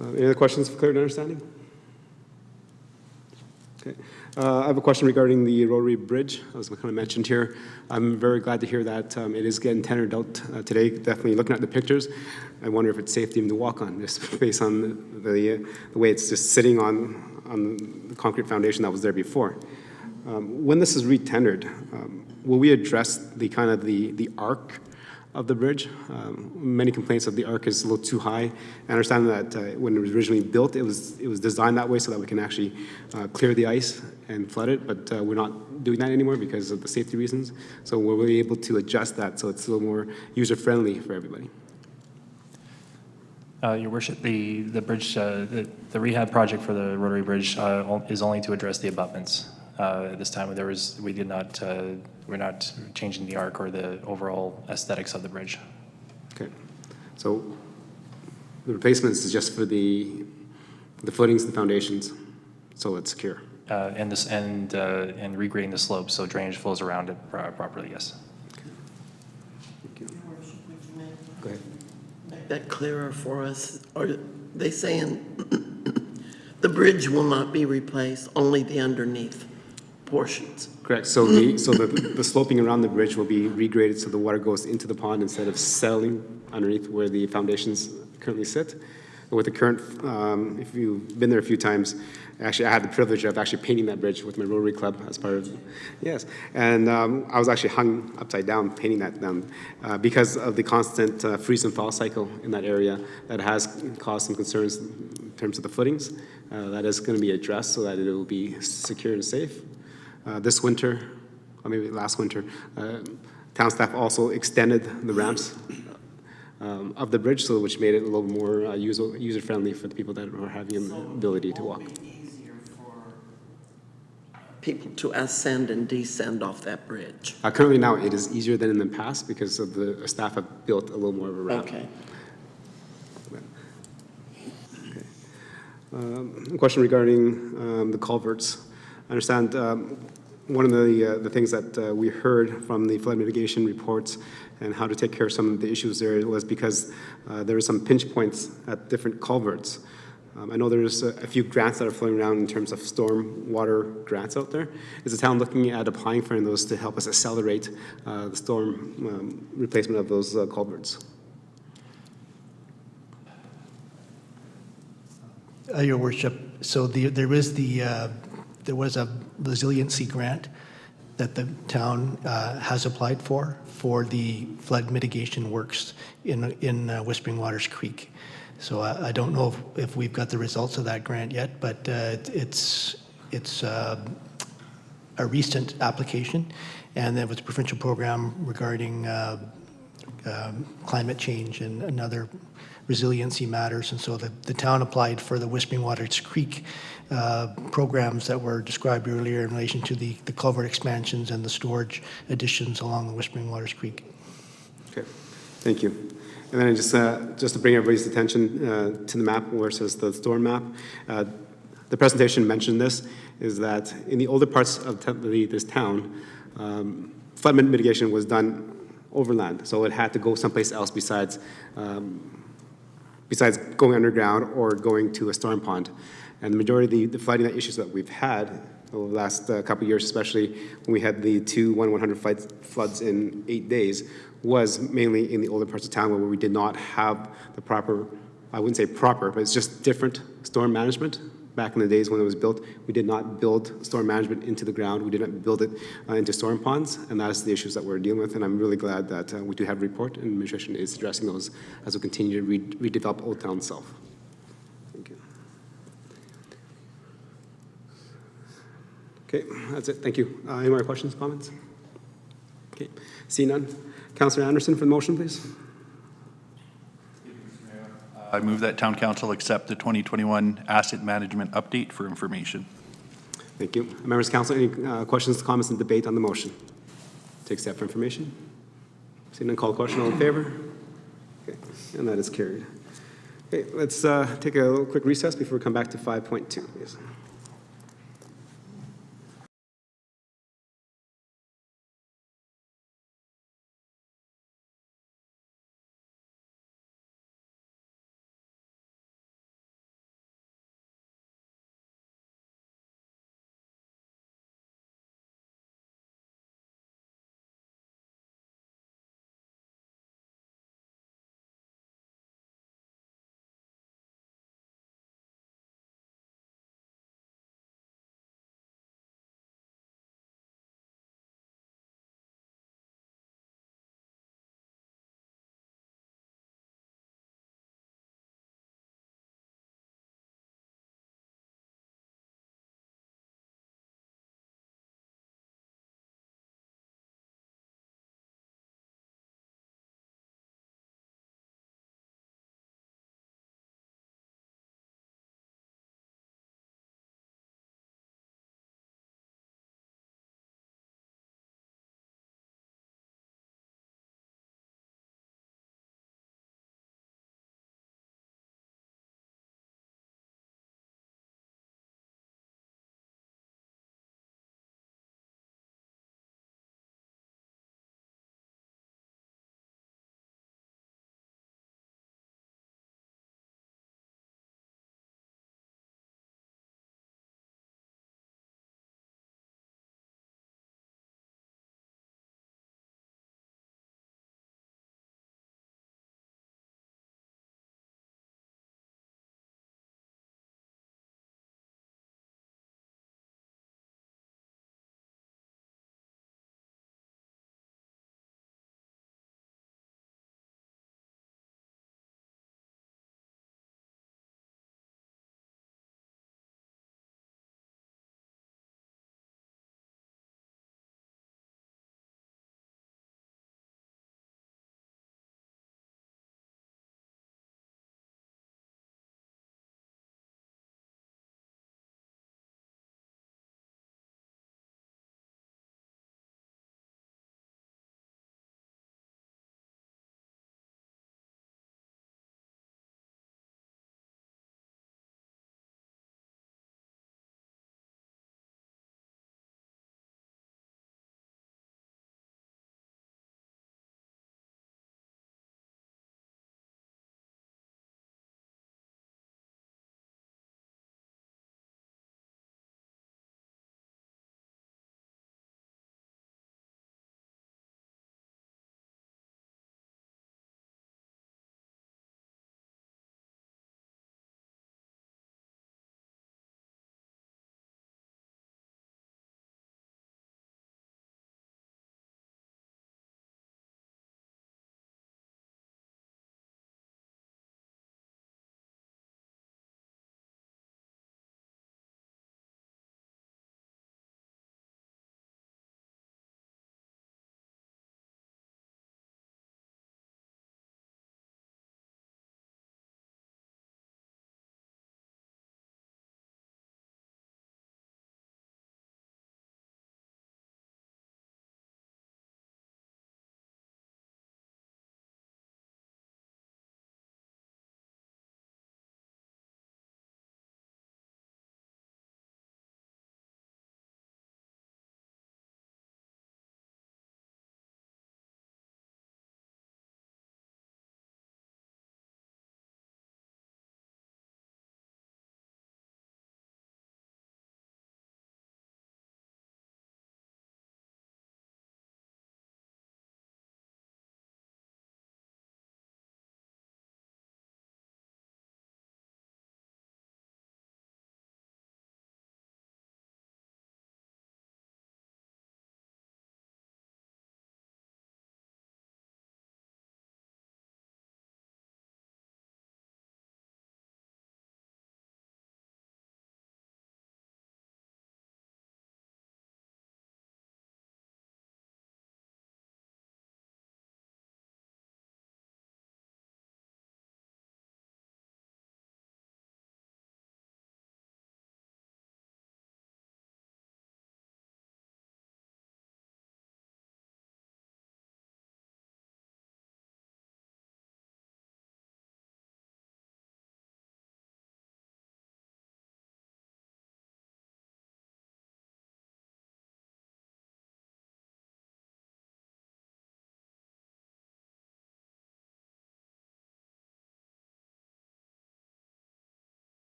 Any other questions for clear understanding? Okay. I have a question regarding the Rotary Bridge, as I kind of mentioned here. I'm very glad to hear that it is getting tendered out today. Definitely looking at the pictures, I wonder if it's safe to even walk on, just based on the way it's just sitting on the concrete foundation that was there before. When this is re-tendered, will we address the kind of the arc of the bridge? Many complaints of the arc is a little too high. I understand that when it was originally built, it was designed that way so that we can actually clear the ice and flood it, but we're not doing that anymore because of the safety reasons. So we'll be able to adjust that so it's a little more user-friendly for everybody. Your Worship, the bridge, the rehab project for the Rotary Bridge is only to address the abutments. At this time, we're not changing the arc or the overall aesthetics of the bridge. Okay, so the replacements is just for the footings and foundations, so it's secure. And regrading the slope so drainage flows around it properly. Yes. Okay. Thank you. Go ahead. Make that clearer for us. Are they saying the bridge will not be replaced, only the underneath portions. Correct. So the sloping around the bridge will be regraded so the water goes into the pond instead of settling underneath where the foundations currently sit. With the current, if you've been there a few times, actually I had the privilege of actually painting that bridge with my Rotary Club as part of, yes. And I was actually hung upside down painting that down because of the constant freeze and thaw cycle in that area that has caused some concerns in terms of the footings. That is going to be addressed so that it will be secure and safe. This winter, or maybe last winter, town staff also extended the ramps of the bridge, so which made it a little more user-friendly for the people that are having the ability to walk. People to ascend and descend off that bridge. Currently now, it is easier than in the past because of the staff have built a little more of a ramp. Okay. A question regarding the culverts. I understand one of the things that we heard from the flood mitigation reports and how to take care of some of the issues there was because there were some pinch points at different culverts. I know there's a few grants that are floating around in terms of storm water grants out there. Is the town looking at applying for those to help us accelerate the storm replacement of those culverts? Your worship, so there was a resiliency grant that the town has applied for the flood mitigation works in Whispering Waters Creek. So I don't know if we've got the results of that grant yet, but it's a recent application, and it was a provincial program regarding climate change and other resiliency matters. And so the town applied for the Whispering Waters Creek programs that were described earlier in relation to the culvert expansions and the storage additions along the Whispering Waters Creek. Okay, thank you. And then just to bring everybody's attention to the map where it says the storm map, the presentation mentioned this, is that in the older parts of this town, flood mitigation was done overland, so it had to go someplace else besides going underground or going to a storm pond. And the majority of the flooding issues that we've had over the last couple of years, especially when we had the 2 100 floods in 8 days, was mainly in the older parts of town where we did not have the proper, I wouldn't say proper, but it's just different storm management. Back in the days when it was built, we did not build storm management into the ground. We did not build it into storm ponds, and that's the issues that we're dealing with. And I'm really glad that we do have a report, and administration is addressing those as we continue to redevelop Old Town South. Thank you. Okay, that's it. Thank you. Any more questions, comments? Okay, see none. Councillor Anderson for the motion, please. I move that town council accept the 2021 asset management update for information. Thank you. Members of council, any questions, comments, and debate on the motion? To accept for information. Seeing none, call the question. All in favor? Okay, and that is carried. Okay, let's take a little quick recess before we come back to 5.2, please.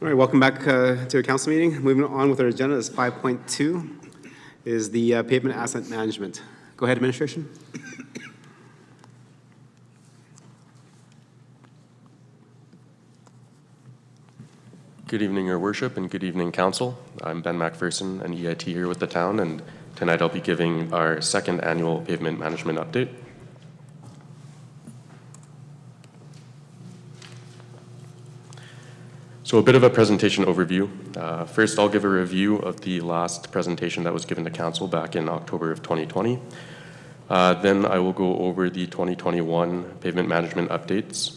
All right, welcome back to our council meeting. Moving on with our agenda is 5.2 is the pavement asset management. Go ahead, administration. Good evening, Your Worship, and good evening, Council. I'm Ben McPherson, an EIT here with the town, and tonight I'll be giving our second annual pavement management update. So a bit of a presentation overview. First, I'll give a review of the last presentation that was given to Council back in October of 2020. Then I will go over the 2021 pavement management updates.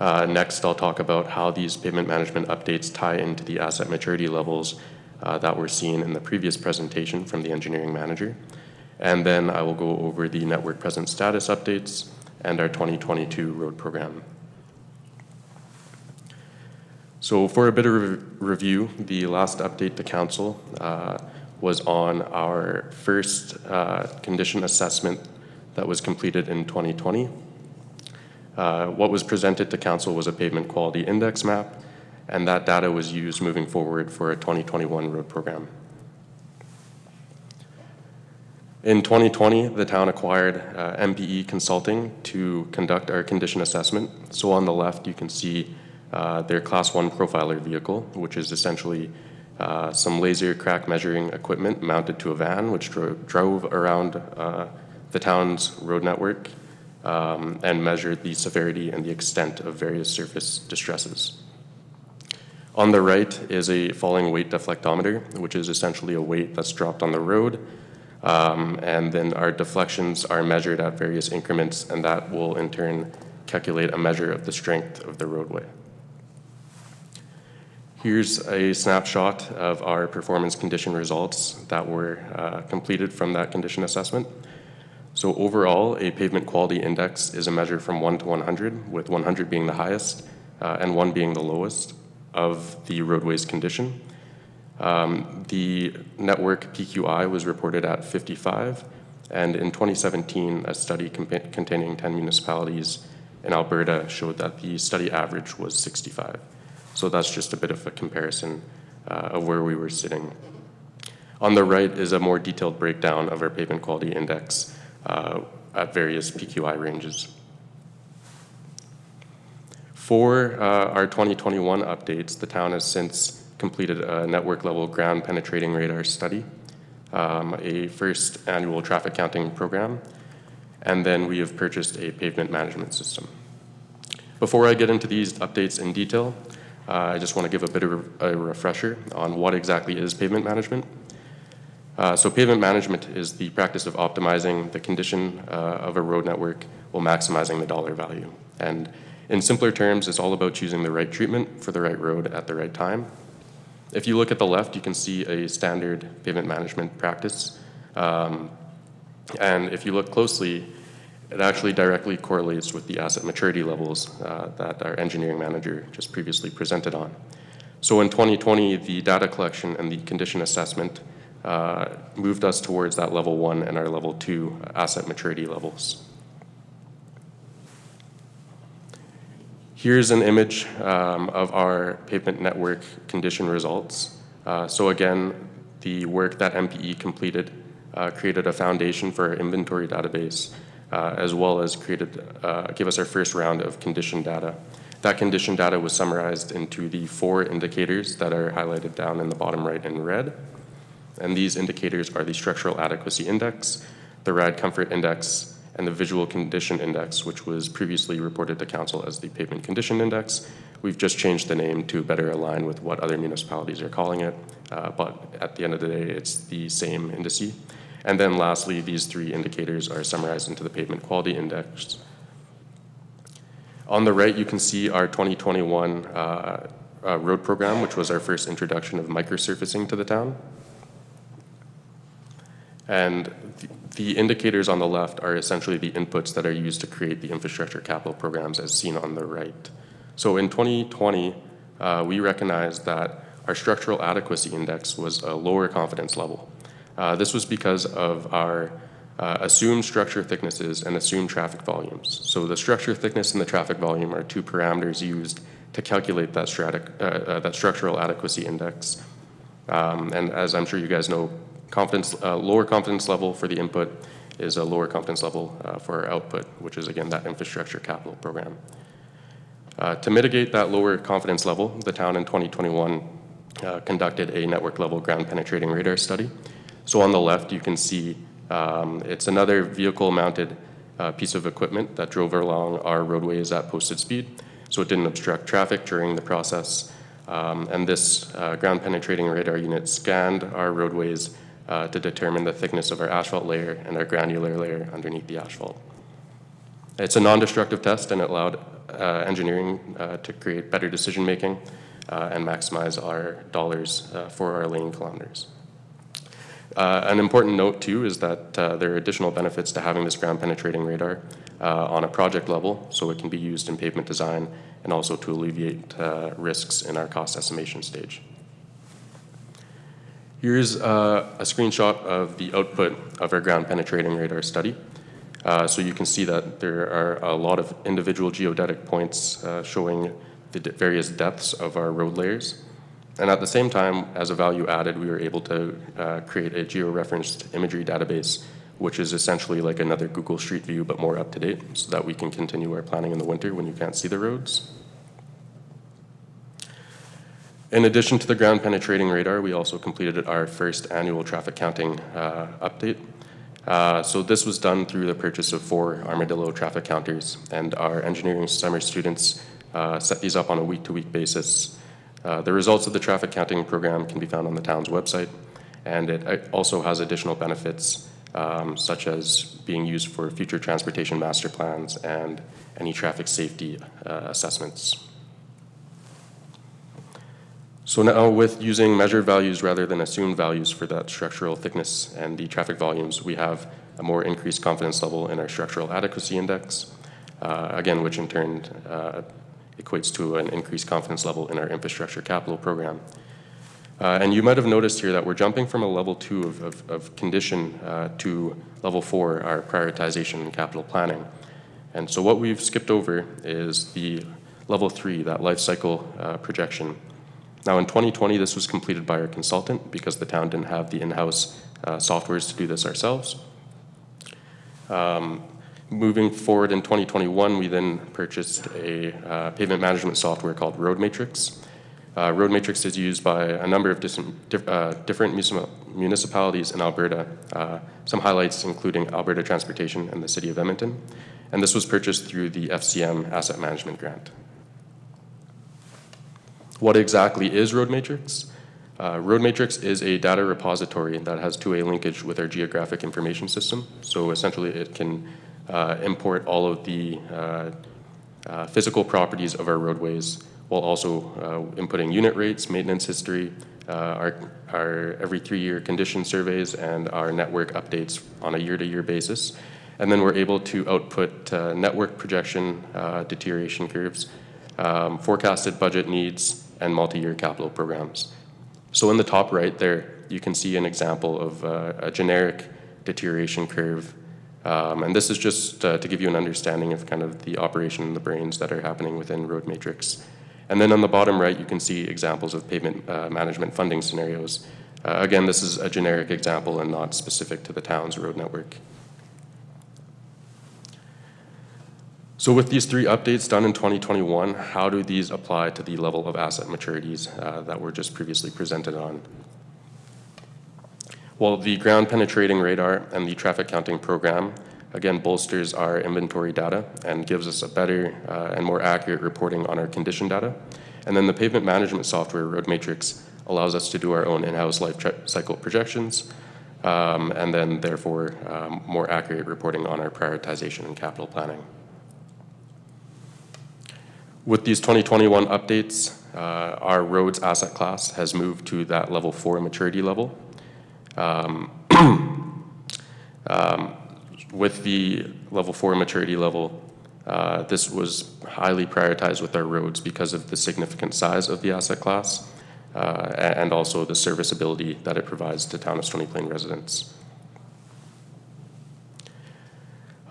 Next, I'll talk about how these pavement management updates tie into the asset maturity levels that were seen in the previous presentation from the engineering manager. And then I will go over the network present status updates and our 2022 road program. So for a bit of review, the last update to Council was on our first condition assessment that was completed in 2020. What was presented to Council was a pavement quality index map, and that data was used moving forward for a 2021 road program. In 2020, the town acquired MPE Consulting to conduct our condition assessment. So on the left, you can see their Class 1 profiler vehicle, which is essentially some laser crack measuring equipment mounted to a van, which drove around the town's road network and measured the severity and the extent of various surface distresses. On the right is a falling weight deflectometer, which is essentially a weight that's dropped on the road. And then our deflections are measured at various increments, and that will in turn calculate a measure of the strength of the roadway. Here's a snapshot of our performance condition results that were completed from that condition assessment. So overall, a pavement quality index is a measure from 1 to 100, with 100 being the highest and 1 being the lowest of the roadway's condition. The network PQI was reported at 55, and in 2017, a study containing 10 municipalities in Alberta showed that the study average was 65. So that's just a bit of a comparison of where we were sitting. On the right is a more detailed breakdown of our pavement quality index at various PQI ranges. For our 2021 updates, the town has since completed a network-level ground penetrating radar study, a first annual traffic counting program, and then we have purchased a pavement management system. Before I get into these updates in detail, I just want to give a bit of a refresher on what exactly is pavement management. So pavement management is the practice of optimizing the condition of a road network while maximizing the dollar value. And in simpler terms, it's all about choosing the right treatment for the right road at the right time. If you look at the left, you can see a standard pavement management practice. And if you look closely, it actually directly correlates with the asset maturity levels that our engineering manager just previously presented on. So in 2020, the data collection and the condition assessment moved us towards that level 1 and our level 2 asset maturity levels. Here's an image of our pavement network condition results. So again, the work that MPE completed created a foundation for our inventory database, as well as gave us our first round of condition data. That condition data was summarized into the 4 indicators that are highlighted down in the bottom right in red. And these indicators are the structural adequacy index, the ride comfort index, and the visual condition index, which was previously reported to council as the pavement condition index. We've just changed the name to better align with what other municipalities are calling it, but at the end of the day, it's the same indice. And then lastly, these 3 indicators are summarized into the pavement quality index. On the right, you can see our 2021 road program, which was our first introduction of microsurfacing to the town. And the indicators on the left are essentially the inputs that are used to create the infrastructure capital programs as seen on the right. So in 2020, we recognized that our structural adequacy index was a lower confidence level. This was because of our assumed structure thicknesses and assumed traffic volumes. So the structure thickness and the traffic volume are 2 parameters used to calculate that structural adequacy index. And as I'm sure you guys know, lower confidence level for the input is a lower confidence level for our output, which is again that infrastructure capital program. To mitigate that lower confidence level, the town in 2021 conducted a network level ground penetrating radar study. So on the left, you can see it's another vehicle mounted piece of equipment that drove along our roadways at posted speed, so it didn't obstruct traffic during the process. And this ground penetrating radar unit scanned our roadways to determine the thickness of our asphalt layer and our granular layer underneath the asphalt. It's a non-destructive test, and it allowed engineering to create better decision making and maximize our dollars for our lane kilometers. An important note too is that there are additional benefits to having this ground penetrating radar on a project level, so it can be used in pavement design and also to alleviate risks in our cost estimation stage. Here's a screenshot of the output of our ground penetrating radar study. So you can see that there are a lot of individual geodetic points showing the various depths of our road layers. And at the same time, as a value added, we were able to create a georeferenced imagery database, which is essentially like another Google Street View, but more up to date, so that we can continue our planning in the winter when you can't see the roads. In addition to the ground penetrating radar, we also completed our first annual traffic counting update. So this was done through the purchase of 4 Armadillo traffic counters, and our engineering summer students set these up on a week-to-week basis. The results of the traffic counting program can be found on the town's website, and it also has additional benefits such as being used for future transportation master plans and any traffic safety assessments. So now, with using measured values rather than assumed values for that structural thickness and the traffic volumes, we have a more increased confidence level in our structural adequacy index, again, which in turn equates to an increased confidence level in our infrastructure capital program. And you might have noticed here that we're jumping from a level 2 of condition to level 4, our prioritization and capital planning. And so what we've skipped over is the level 3, that life cycle projection. Now in 2020, this was completed by our consultant because the town didn't have the in-house softwares to do this ourselves. Moving forward in 2021, we then purchased a pavement management software called Road Matrix. Road Matrix is used by a number of different municipalities in Alberta, some highlights including Alberta Transportation and the City of Edmonton, and this was purchased through the FCM Asset Management Grant. What exactly is Road Matrix? Road Matrix is a data repository that has two-way linkage with our geographic information system. So essentially it can import all of the physical properties of our roadways while also inputting unit rates, maintenance history, our every 3-year condition surveys, and our network updates on a year-to-year basis. And then we're able to output network projection deterioration curves, forecasted budget needs, and multi-year capital programs. So in the top right there, you can see an example of a generic deterioration curve. And this is just to give you an understanding of kind of the operation and the brains that are happening within Road Matrix. And then on the bottom right, you can see examples of pavement management funding scenarios. Again, this is a generic example and not specific to the town's road network. So with these 3 updates done in 2021, how do these apply to the level of asset maturities that were just previously presented on? Well, the ground penetrating radar and the traffic counting program, again, bolsters our inventory data and gives us a better and more accurate reporting on our condition data. And then the pavement management software, Road Matrix, allows us to do our own in-house life cycle projections, and then therefore more accurate reporting on our prioritization and capital planning. With these 2021 updates, our roads asset class has moved to that level 4 maturity level. With the level 4 maturity level, this was highly prioritized with our roads because of the significant size of the asset class and also the serviceability that it provides to town of Stony Plain residents.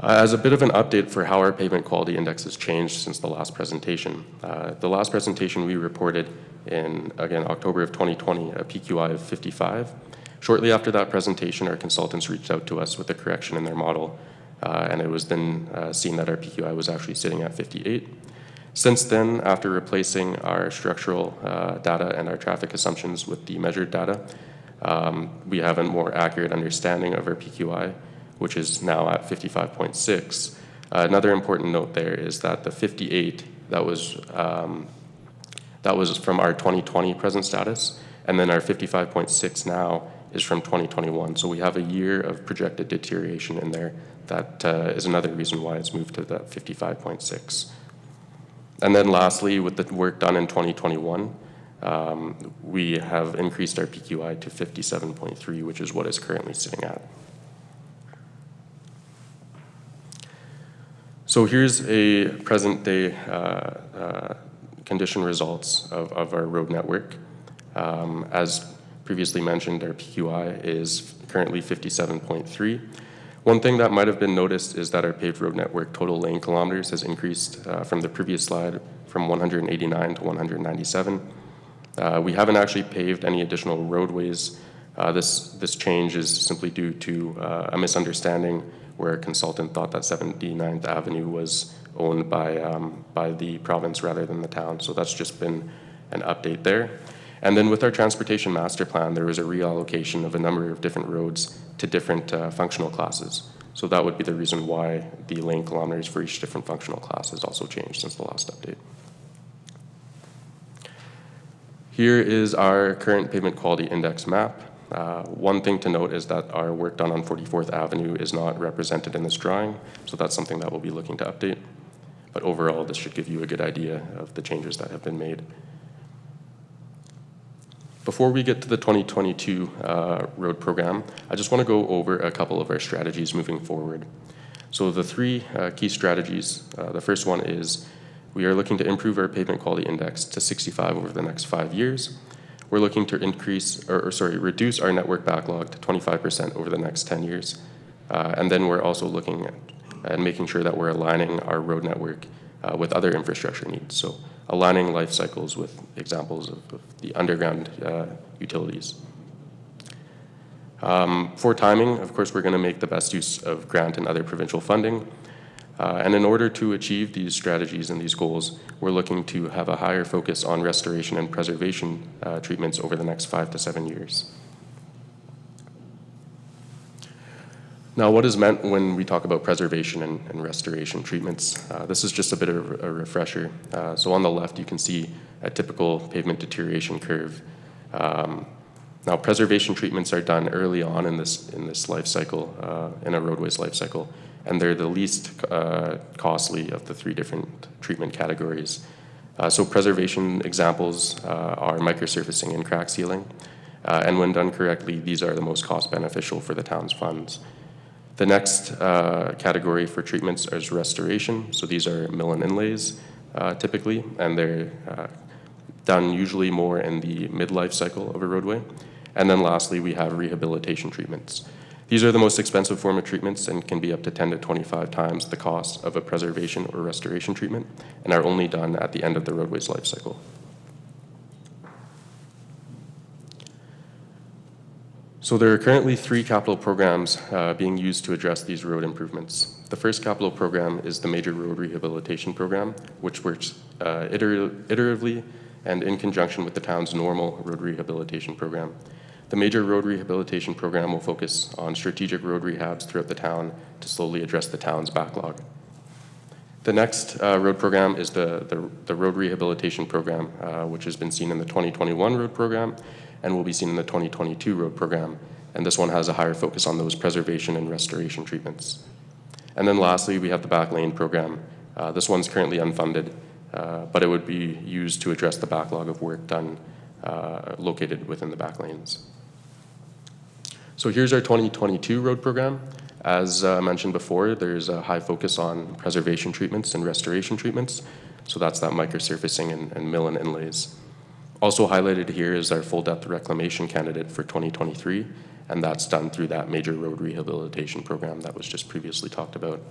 As a bit of an update for how our pavement quality index has changed since the last presentation. The last presentation we reported in, again, October of 2020, a PQI of 55. Shortly after that presentation, our consultants reached out to us with a correction in their model, and it was then seen that our PQI was actually sitting at 58. Since then, after replacing our structural data and our traffic assumptions with the measured data, we have a more accurate understanding of our PQI, which is now at 55.6. Another important note there is that the 58, that was from our 2020 present status, and then our 55.6 now is from 2021. So we have a year of projected deterioration in there. That is another reason why it's moved to that 55.6. And then lastly, with the work done in 2021, we have increased our PQI to 57.3, which is what it's currently sitting at. So here's a present day condition results of our road network. As previously mentioned, our PQI is currently 57.3. One thing that might have been noticed is that our paved road network total lane kilometers has increased from the previous slide from 189 to 197. We haven't actually paved any additional roadways. This change is simply due to a misunderstanding where a consultant thought that 79th Avenue was owned by the province rather than the town. So that's just been an update there. And then with our transportation master plan, there was a reallocation of a number of different roads to different functional classes. So that would be the reason why the lane kilometers for each different functional class has also changed since the last update. Here is our current pavement quality index map. One thing to note is that our work done on 44th Avenue is not represented in this drawing, so that's something that we'll be looking to update. But overall, this should give you a good idea of the changes that have been made. Before we get to the 2022 road program, I just want to go over a couple of our strategies moving forward. So the three key strategies, the first one is we are looking to improve our pavement quality index to 65 over the next 5 years. We're looking to reduce our network backlog to 25% over the next 10 years. And then we're also looking at making sure that we're aligning our road network with other infrastructure needs. So aligning life cycles with examples of the underground utilities. For timing, of course, we're going to make the best use of grant and other provincial funding. And in order to achieve these strategies and these goals, we're looking to have a higher focus on restoration and preservation treatments over the next 5 to 7 years. Now, what is meant when we talk about preservation and restoration treatments? This is just a bit of a refresher. So on the left, you can see a typical pavement deterioration curve. Now, preservation treatments are done early on in this life cycle, in a roadway's life cycle, and they're the least costly of the three different treatment categories. So preservation examples are microsurfacing and crack sealing, and when done correctly, these are the most cost beneficial for the town's funds. The next category for treatments is restoration. So these are mill and inlays typically, and they're done usually more in the midlife cycle of a roadway. And then lastly, we have rehabilitation treatments. These are the most expensive form of treatments and can be up to 10 to 25 times the cost of a preservation or restoration treatment and are only done at the end of the roadway's life cycle. So there are currently 3 capital programs being used to address these road improvements. The first capital program is the Major Road Rehabilitation Program, which works iteratively and in conjunction with the town's normal road rehabilitation program. The Major Road Rehabilitation Program will focus on strategic road rehabs throughout the town to slowly address the town's backlog. The next road program is the Road Rehabilitation Program, which has been seen in the 2021 road program and will be seen in the 2022 road program. And this one has a higher focus on those preservation and restoration treatments. And then lastly, we have the back lane program. This one's currently unfunded, but it would be used to address the backlog of work done located within the back lanes. So here's our 2022 road program. As mentioned before, there's a high focus on preservation treatments and restoration treatments. So that's that microsurfacing and mill and inlays. Also highlighted here is our full depth reclamation candidate for 2023, and that's done through that major road rehabilitation program that was just previously talked about.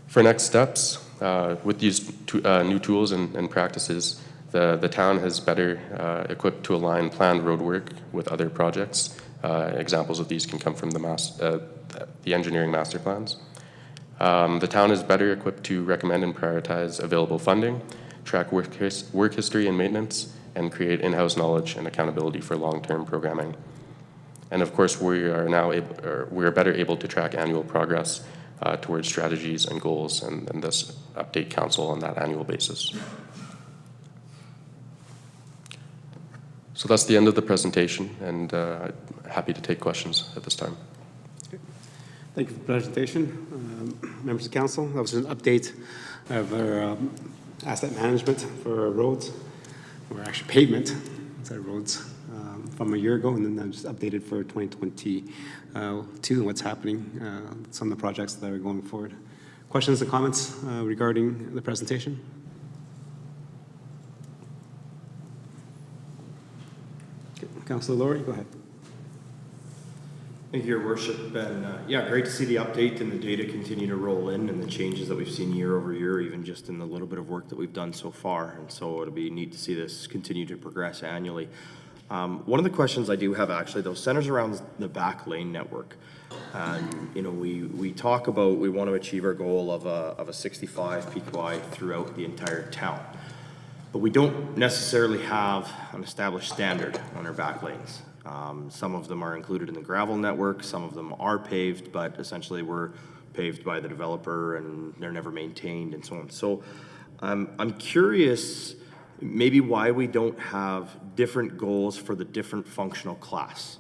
For next steps, with these new tools and practices, the town is better equipped to align planned road work with other projects. Examples of these can come from the engineering master plans. The town is better equipped to recommend and prioritize available funding, track work history and maintenance, and create in-house knowledge and accountability for long-term programming. And of course, we are better able to track annual progress towards strategies and goals, and thus update council on that annual basis. So that's the end of the presentation, and happy to take questions at this time. Thank you for the presentation. Members of council, that was an update of our asset management for roads, or actually pavement, instead of roads, from a year ago, and then that was updated for 2022 and what's happening, some of the projects that are going forward. Questions and comments regarding the presentation? Okay, Councilor Laurie, go ahead. Thank you, Your Worship, and yeah, great to see the update and the data continue to roll in and the changes that we've seen year over year, even just in the little bit of work that we've done so far. And so it'll be neat to see this continue to progress annually. One of the questions I do have actually, though, centers around the back lane network. You know, we talk about we want to achieve our goal of a 65 PQI throughout the entire town, but we don't necessarily have an established standard on our back lanes. Some of them are included in the gravel network, some of them are paved, but essentially were paved by the developer and they're never maintained and so on. So I'm curious maybe why we don't have different goals for the different functional class.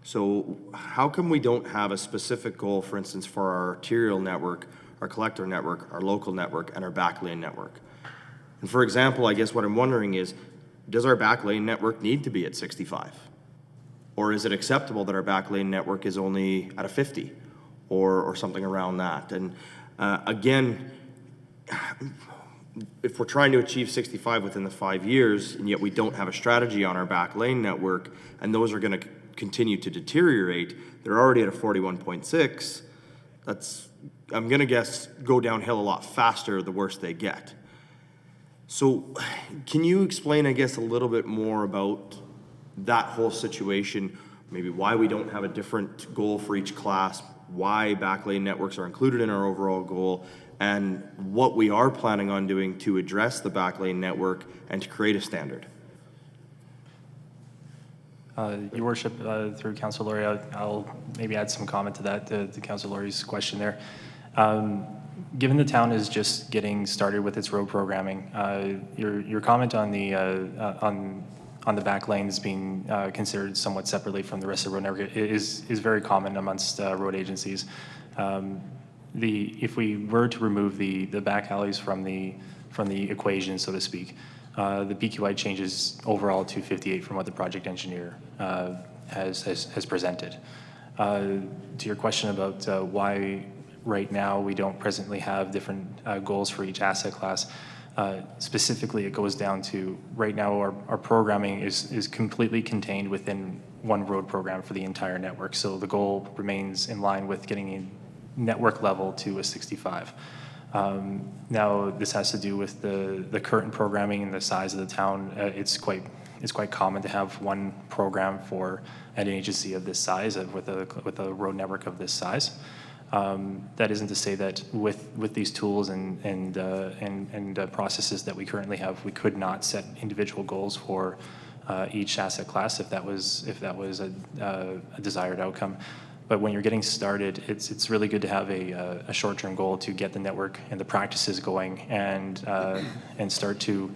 So how come we don't have a specific goal, for instance, for our arterial network, our collector network, our local network, and our back lane network? And for example, I guess what I'm wondering is, does our back lane network need to be at 65? Or is it acceptable that our back lane network is only at a 50 or something around that? And again, if we're trying to achieve 65 within the 5 years, and yet we don't have a strategy on our back lane network, and those are going to continue to deteriorate, they're already at a 41.6, that's, I'm going to guess, go downhill a lot faster the worse they get. So can you explain, I guess, a little bit more about that whole situation, maybe why we don't have a different goal for each class, why back lane networks are included in our overall goal, and what we are planning on doing to address the back lane network and to create a standard? Your Worship, through Councilor Laurie, I'll maybe add some comment to that, to Councilor Laurie's question there. Given the town is just getting started with its road programming, your comment on the back lanes being considered somewhat separately from the rest of the road network is very common amongst road agencies. If we were to remove the back alleys from the equation, so to speak, the PQI changes overall to 58 from what the project engineer has presented. To your question about why right now we don't presently have different goals for each asset class, specifically it goes down to right now our programming is completely contained within one road program for the entire network. So the goal remains in line with getting a network level to a 65. Now this has to do with the current programming and the size of the town. It's quite common to have one program for an agency of this size, with a road network of this size. That isn't to say that with these tools and processes that we currently have, we could not set individual goals for each asset class if that was a desired outcome. But when you're getting started, it's really good to have a short-term goal to get the network and the practices going, and start to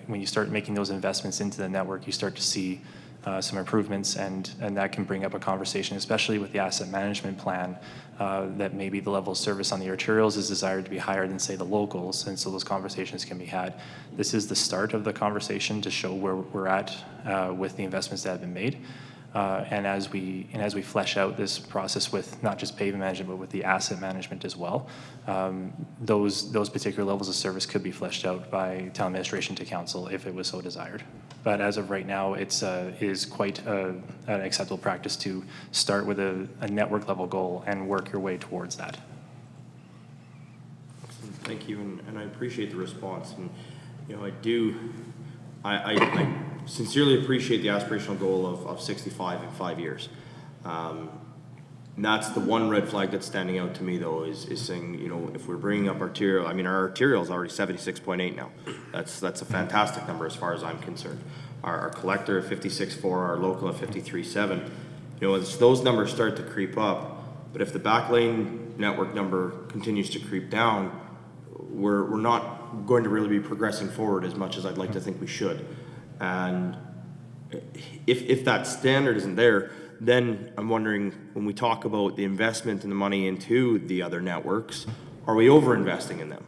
when you start making those investments into the network, you start to see some improvements, and that can bring up a conversation, especially with the asset management plan, that maybe the level of service on the arterials is desired to be higher than, say, the locals, and so those conversations can be had. This is the start of the conversation to show where we're at with the investments that have been made. And as we flesh out this process with not just pavement management, but with the asset management as well, those particular levels of service could be fleshed out by town administration to council if it was so desired. But as of right now, it is quite an acceptable practice to start with a network level goal and work your way towards that. Thank you, and I appreciate the response. And, you know, I sincerely appreciate the aspirational goal of 65 in 5 years. And that's the one red flag that's standing out to me, though, is saying, you know, if we're bringing up arterial, I mean, our arterial is already 76.8 now. That's a fantastic number as far as I'm concerned. Our collector at 56.4, our local at 53.7. You know, as those numbers start to creep up, but if the back lane network number continues to creep down, we're not going to really be progressing forward as much as I'd like to think we should. And if that standard isn't there, then I'm wondering, when we talk about the investment and the money into the other networks, are we over-investing in them?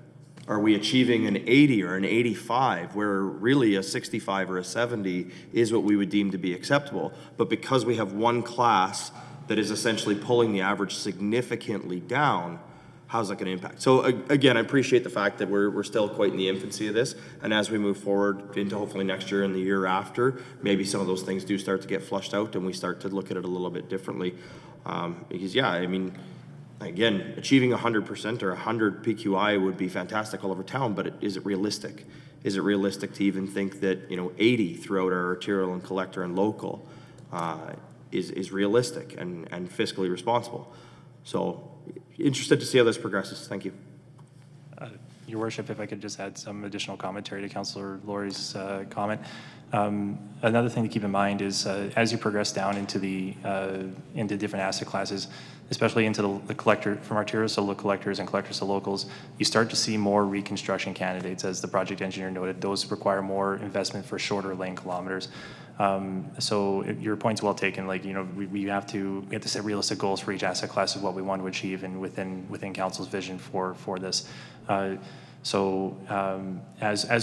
Are we achieving an 80 or an 85 where really a 65 or a 70 is what we would deem to be acceptable? But because we have one class that is essentially pulling the average significantly down, how's that going to impact? So again, I appreciate the fact that we're still quite in the infancy of this, and as we move forward into hopefully next year and the year after, maybe some of those things do start to get flushed out and we start to look at it a little bit differently. Because yeah, I mean, again, achieving 100% or 100 PQI would be fantastic all over town, but is it realistic? Is it realistic to even think that, you know, 80 throughout our arterial and collector and local is realistic and fiscally responsible? So interested to see how this progresses. Thank you. Your Worship, if I could just add some additional commentary to Councillor Laurie's comment. Another thing to keep in mind is as you progress down into different asset classes, especially into the collector, from arterials to collectors and collectors to locals, you start to see more reconstruction candidates. As the project engineer noted, those require more investment for shorter lane kilometers. So your point's well taken. Like, you know, we have to set realistic goals for each asset class of what we want to achieve, and within council's vision for this. As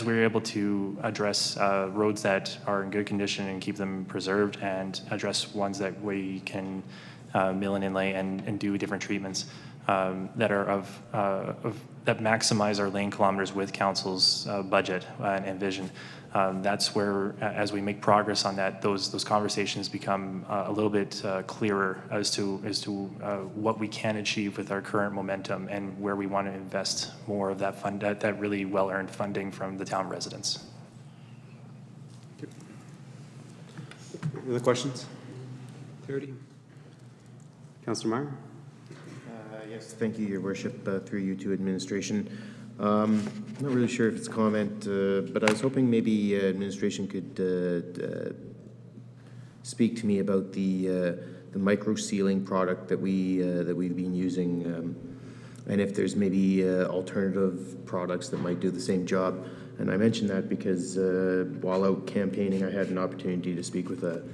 we're able to address roads that are in good condition and keep them preserved, and address ones that we can mill and inlay and do different treatments that are that maximize our lane kilometers with council's budget and vision. That's where, as we make progress on that, those conversations become a little bit clearer as to what we can achieve with our current momentum and where we want to invest more of that really well-earned funding from the town residents. Any other questions? Clarity? Councillor Meyer? Yes, thank you, Your Worship, through you to administration. I'm not really sure if it's a comment, but I was hoping maybe administration could speak to me about the micro sealing product that we've been using, and if there's maybe alternative products that might do the same job. And I mention that because while out campaigning, I had an opportunity to speak with a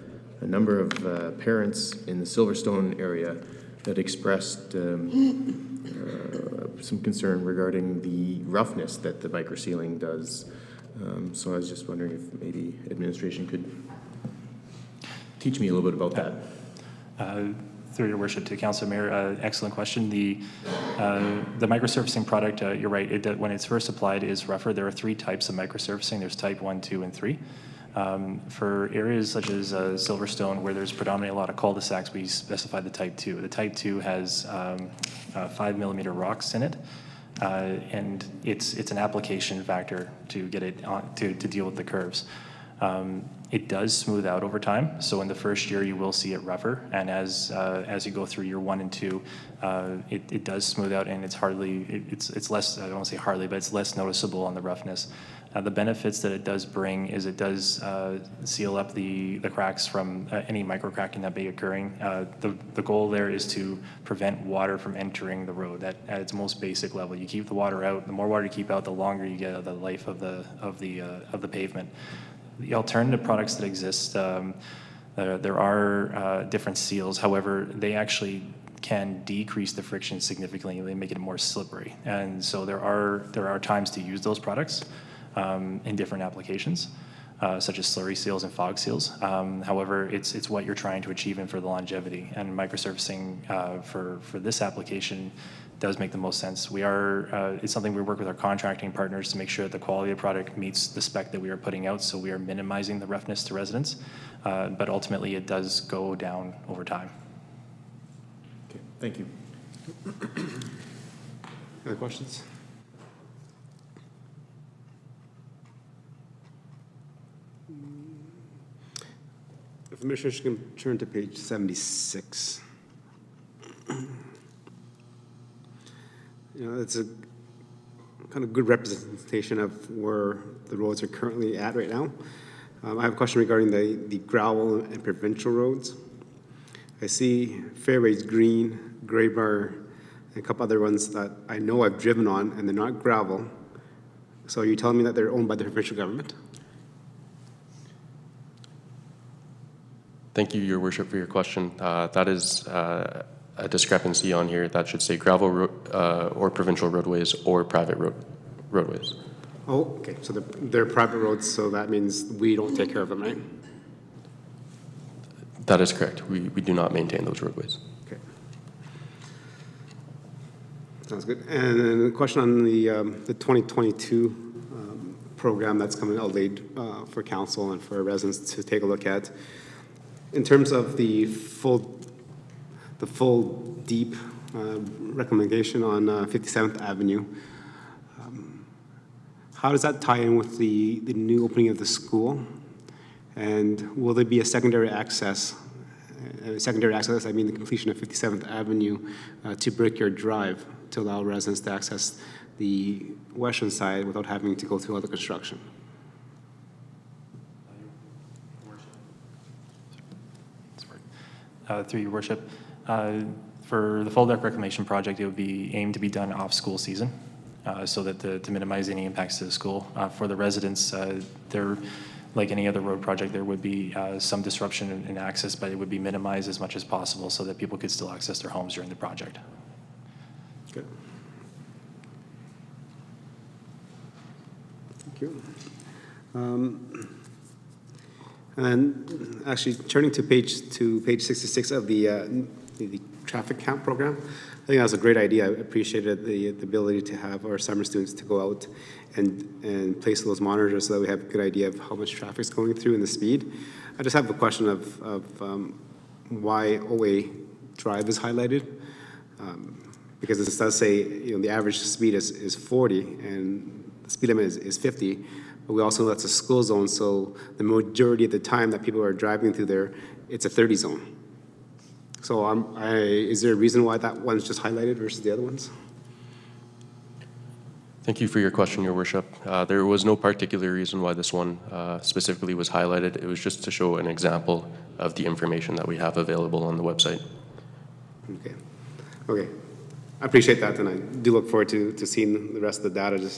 number of parents in the Silverstone area that expressed some concern regarding the roughness that the microsealing does. So I was just wondering if maybe administration could teach me a little bit about that. Through your worship to Councillor Mayor, excellent question. The microsurfacing product, you're right, when it's first applied is rougher. There are 3 types of microsurfacing. There's type 1, 2, and 3. For areas such as Silverstone, where there's predominantly a lot of cul-de-sacs, we specify the type 2. The type 2 has 5mm rocks in it, and it's an application factor to get it on, to deal with the curves. It does smooth out over time, so in the first year you will see it rougher, and as you go through year 1 and 2, it does smooth out, and it's less, I don't want to say hardly, but it's less noticeable on the roughness. The benefits that it does bring is it does seal up the cracks from any micro cracking that may be occurring. The goal there is to prevent water from entering the road at its most basic level. You keep the water out. The more water you keep out, the longer you get the life of the pavement. The alternative products that exist, there are different seals. However, they actually can decrease the friction significantly. They make it more slippery, and so there are times to use those products in different applications, such as slurry seals and fog seals. However, it's what you're trying to achieve and for the longevity. And microsurfacing for this application does make the most sense. We are, it's something we work with our contracting partners to make sure that the quality of the product meets the spec that we are putting out, so we are minimizing the roughness to residents, but ultimately it does go down over time. Okay, thank you. Other questions? If the Commissioners can turn to page 76. It's a kind of good representation of where the roads are currently at right now. I have a question regarding the gravel and provincial roads. I see Fairways Green, Graybar, and a couple other ones that I know I've driven on, and they're not gravel. So are you telling me that they're owned by the provincial government? Thank you, Your Worship, for your question. That is a discrepancy on here that should say gravel or provincial roadways or private roadways. Oh, okay, so they're private roads, so that means we don't take care of them, right? That is correct. We do not maintain those roadways. Okay. Sounds good. And then the question on the 2022 program that's coming out late for council and for residents to take a look at. In terms of the full deep recommendation on 57th Avenue, how does that tie in with the new opening of the school? And will there be a secondary access? Secondary access, I mean the completion of 57th Avenue to Brickyard Drive to allow residents to access the western side without having to go through all the construction. Through your worship, for the full deck reclamation project, it would be aimed to be done off school season, so that to minimize any impacts to the school. For the residents, there, like any other road project, there would be some disruption in access, but it would be minimized as much as possible so that people could still access their homes during the project. Good. Thank you. And actually, turning to page 66 of the traffic count program, I think that was a great idea. I appreciated the ability to have our summer students to go out and place those monitors so that we have a good idea of how much traffic is going through and the speed. I just have a question of why OA Drive is highlighted. Because this does say, the average speed is 40 and the speed limit is 50. But we also know that's a school zone, so the majority of the time that people are driving through there, it's a 30 zone. So is there a reason why that one's just highlighted versus the other ones? Thank you for your question, Your Worship. There was no particular reason why this one specifically was highlighted. It was just to show an example of the information that we have available on the website. Okay. I appreciate that, and I do look forward to seeing the rest of the data.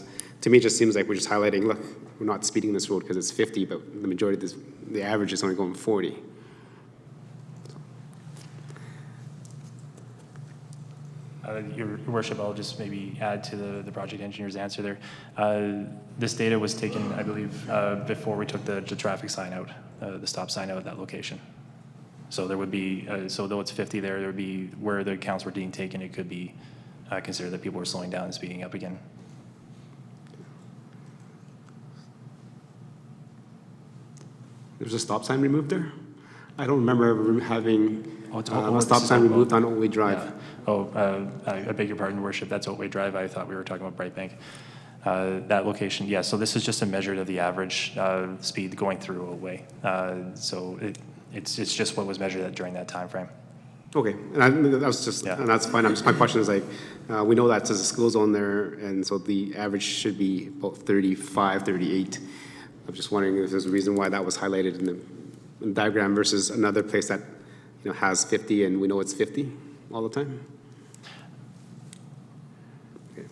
To me, it just seems like we're just highlighting, look, we're not speeding this road because it's 50, but the majority of the average is only going 40. Your Worship, I'll just maybe add to the project engineer's answer there. This data was taken, I believe, before we took the traffic sign out, the stop sign out at that location. So there would be, so though it's 50 there would be, where the counts were being taken, it could be considered that people were slowing down and speeding up again. There's a stop sign removed there? I don't remember ever having a stop this sign is removed on Oatway Drive. Yeah. I beg your pardon, Worship, that's Oatway Drive. I thought we were talking about Bright Bank. That location, yeah, so this is just a measure of the average speed going through Oatway. So it's just what was measured during that time frame. Okay, and that was just, Yeah. and that's fine. My question is like, we know that says a school zone there, and so the average should be about 35, 38. I'm just wondering if there's a reason why that was highlighted in the diagram versus another place that, has 50 and we know it's 50 all the time. Okay.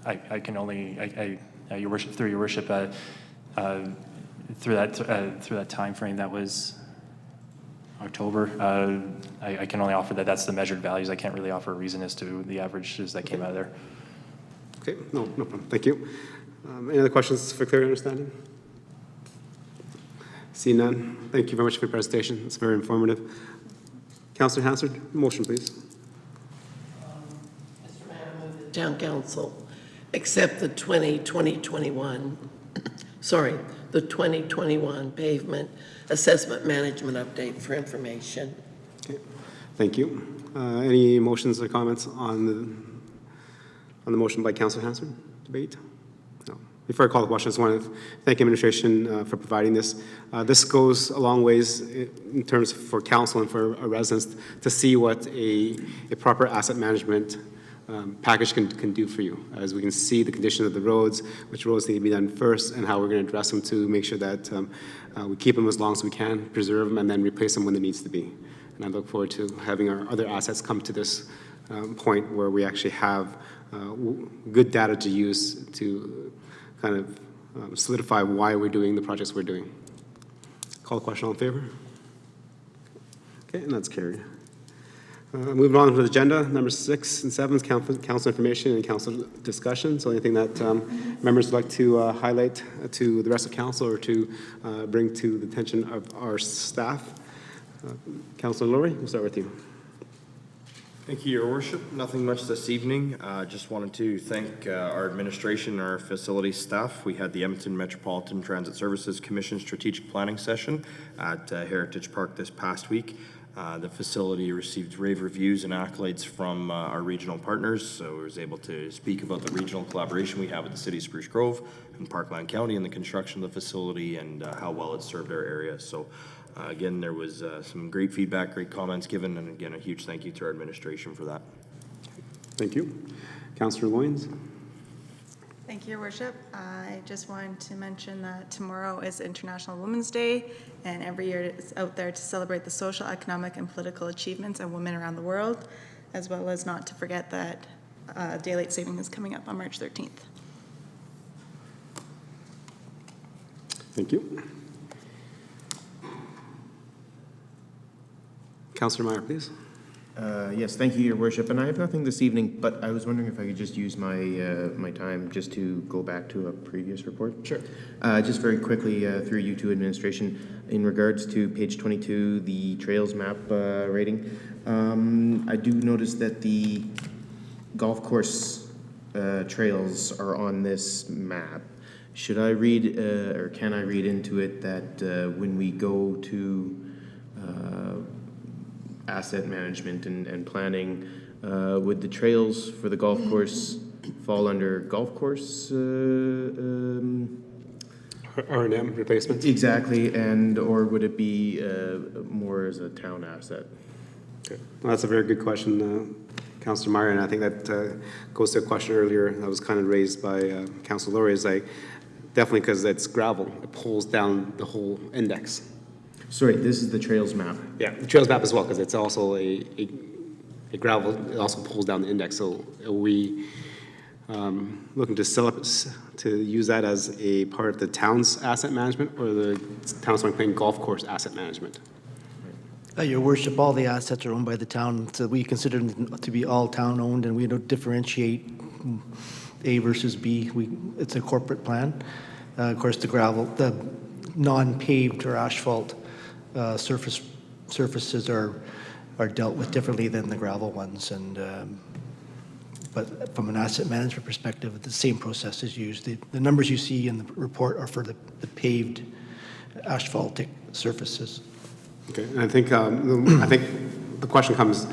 I can only, Your Worship, through Your Worship, through that time frame, that was October. I can only offer that's the measured values. I can't really offer a reason as to the averages that came out of there. Okay, no problem. Thank you. Any other questions for clear understanding? See none. Thank you very much for your presentation. It's very informative. Councillor Hansard, motion, please. town council accept the 2021 pavement assessment management update for information. Okay, thank you. Any motions or comments on the motion by Councillor Hanson? Debate? No. Before I call the question, I just want to thank administration for providing this. This goes a long ways in terms for council and for our residents to see what a proper asset management package can do for you, as we can see the condition of the roads, which roads need to be done first, and how we're going to address them to make sure that we keep them as long as we can, preserve them, and then replace them when it needs to be. And I look forward to having our other assets come to this point where we actually have good data to use to kind of solidify why we're doing the projects we're doing. Call the question, all in favor? Okay, and that's carried. Moving on to the agenda, number 6 and 7 is council information and council discussion. So anything that members would like to highlight to the rest of council or to bring to the attention of our staff. Councilor Lowry, we'll start with you. Thank you, Your Worship. Nothing much this evening. Just wanted to thank our administration and our facility staff. We had the Edmonton Metropolitan Transit Services Commission strategic planning session at Heritage Park this past week. The facility received rave reviews and accolades from our regional partners, so I was able to speak about the regional collaboration we have with the City of Spruce Grove and Parkland County in the construction of the facility and how well it served our area. So again, there was some great feedback, great comments given, and again, a huge thank you to our administration for that. Thank you. Councillor Loyens. Thank you, Your Worship. I just wanted to mention that tomorrow is International Women's Day, and every year it's out there to celebrate the social, economic, and political achievements of women around the world, as well as not to forget that daylight saving is coming up on March 13th. Thank you. Councillor Meyer, please. Yes, thank you, Your Worship. And I have nothing this evening, but I was wondering if I could just use my my time just to go back to a previous report. Sure. Just very quickly, through you to administration, in regards to page 22, the trails map rating. I do notice that the golf course trails are on this map. Should I read, or can I read into it that when we go to asset management and planning, would the trails for the golf course fall under golf course? R&M replacement? Exactly, and or would it be more as a town asset? Okay. Well, that's a very good question, Councillor Meyer, and I think that goes to a question earlier that was kind of raised by Councillor Lowry, is like, definitely because it's gravel, it pulls down the whole index. Sorry, this is the trails map. Yeah, the trails map as well, because it's also a gravel, it also pulls down the index. So are we looking to to use that as a part of the town's asset management, or the town's playing golf course asset management? Your Worship, all the assets are owned by the town, so we consider them to be all town-owned, and we don't differentiate A versus B. It's a corporate plan. Of course, the gravel, the non-paved or asphalt surfaces are dealt with differently than the gravel ones, and but from an asset management perspective, the same process is used. The numbers you see in the report are for the paved asphaltic surfaces. Okay, and I think the question comes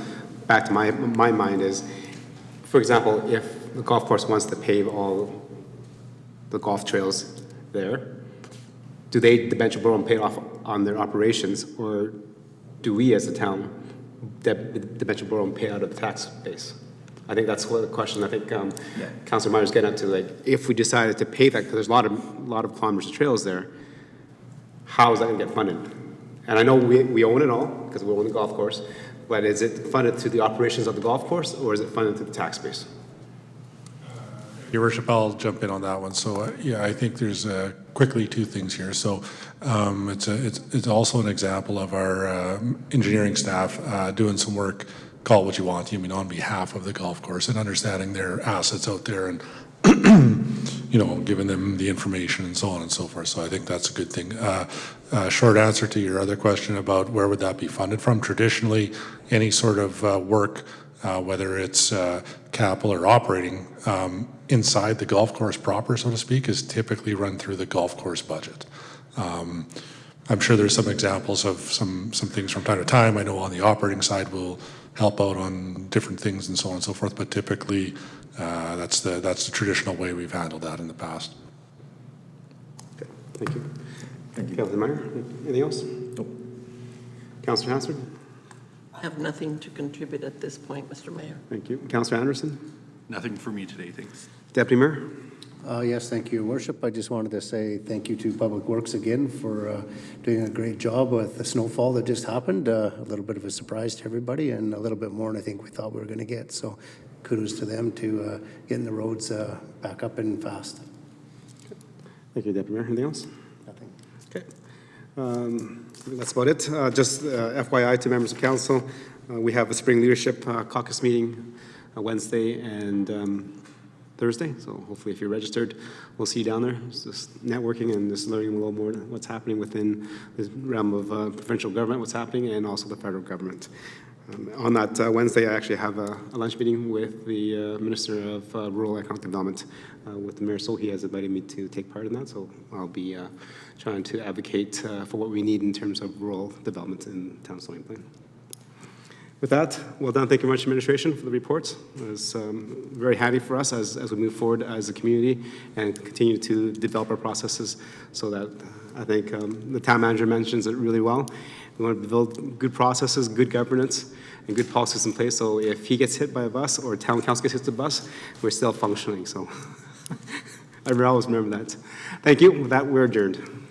back to my mind is, for example, if the golf course wants to pave all the golf trails there, do they, the Bench Borough, pay off on their operations, or do we as a town, the Bench Borough, pay out of the tax base? I think that's what the question I think Councillor Meyer's getting at to, like, if we decided to pay that, because there's a lot of kilometers of trails there, how is that going to get funded? And I know we own it all, because we own the golf course, but is it funded through the operations of the golf course, or is it funded through the tax base? Your Worship, I'll jump in on that one. So, yeah, I think there's quickly two things here. So it's also an example of our engineering staff doing some work, call it what you want, you mean on behalf of the golf course, and understanding their assets out there and, you know, giving them the information and so on and so forth. So I think that's a good thing. Short answer to your other question about where would that be funded from. Traditionally, any sort of work whether it's capital or operating, inside the golf course proper, so to speak, is typically run through the golf course budget. I'm sure there's some examples of some things from time to time. I know on the operating side we'll help out on different things and so on and so forth, but typically that's the traditional way we've handled that in the past. Okay, thank you. Thank you. Councilor Meyer, anything else? Nope. Councilor Hansford? I have nothing to contribute at this point, Mr. Mayor. Thank you. Councilor Anderson? Nothing for me today, thanks. Deputy Mayor? Yes, thank you, Your Worship. I just wanted to say thank you to Public Works again for doing a great job with the snowfall that just happened. A little bit of a surprise to everybody and a little bit more than I think we thought we were going to get. So kudos to them to getting the roads back up and fast. Thank you, Deputy Mayor. Anything else? Nothing. Okay. That's about it. Just FYI to members of council, we have a spring leadership caucus meeting Wednesday and Thursday. So hopefully if you're registered, we'll see you down there. It's just networking and just learning a little more what's happening within the realm of provincial government, what's happening, and also the federal government. On that Wednesday, I actually have a lunch meeting with the Minister of Rural Economic Development, with the Mayor, so he has invited me to take part in that. So I'll be trying to advocate for what we need in terms of rural development in town of Stony Plain. With that, well done. Thank you very much, administration, for the reports. It was very handy for us as we move forward as a community and continue to develop our processes so that I think the town manager mentions it really well. We want to build good processes, good governance, and good policies in place. So if he gets hit by a bus or town council gets hit by a bus, we're still functioning. So I always remember that. Thank you. With that, we're adjourned.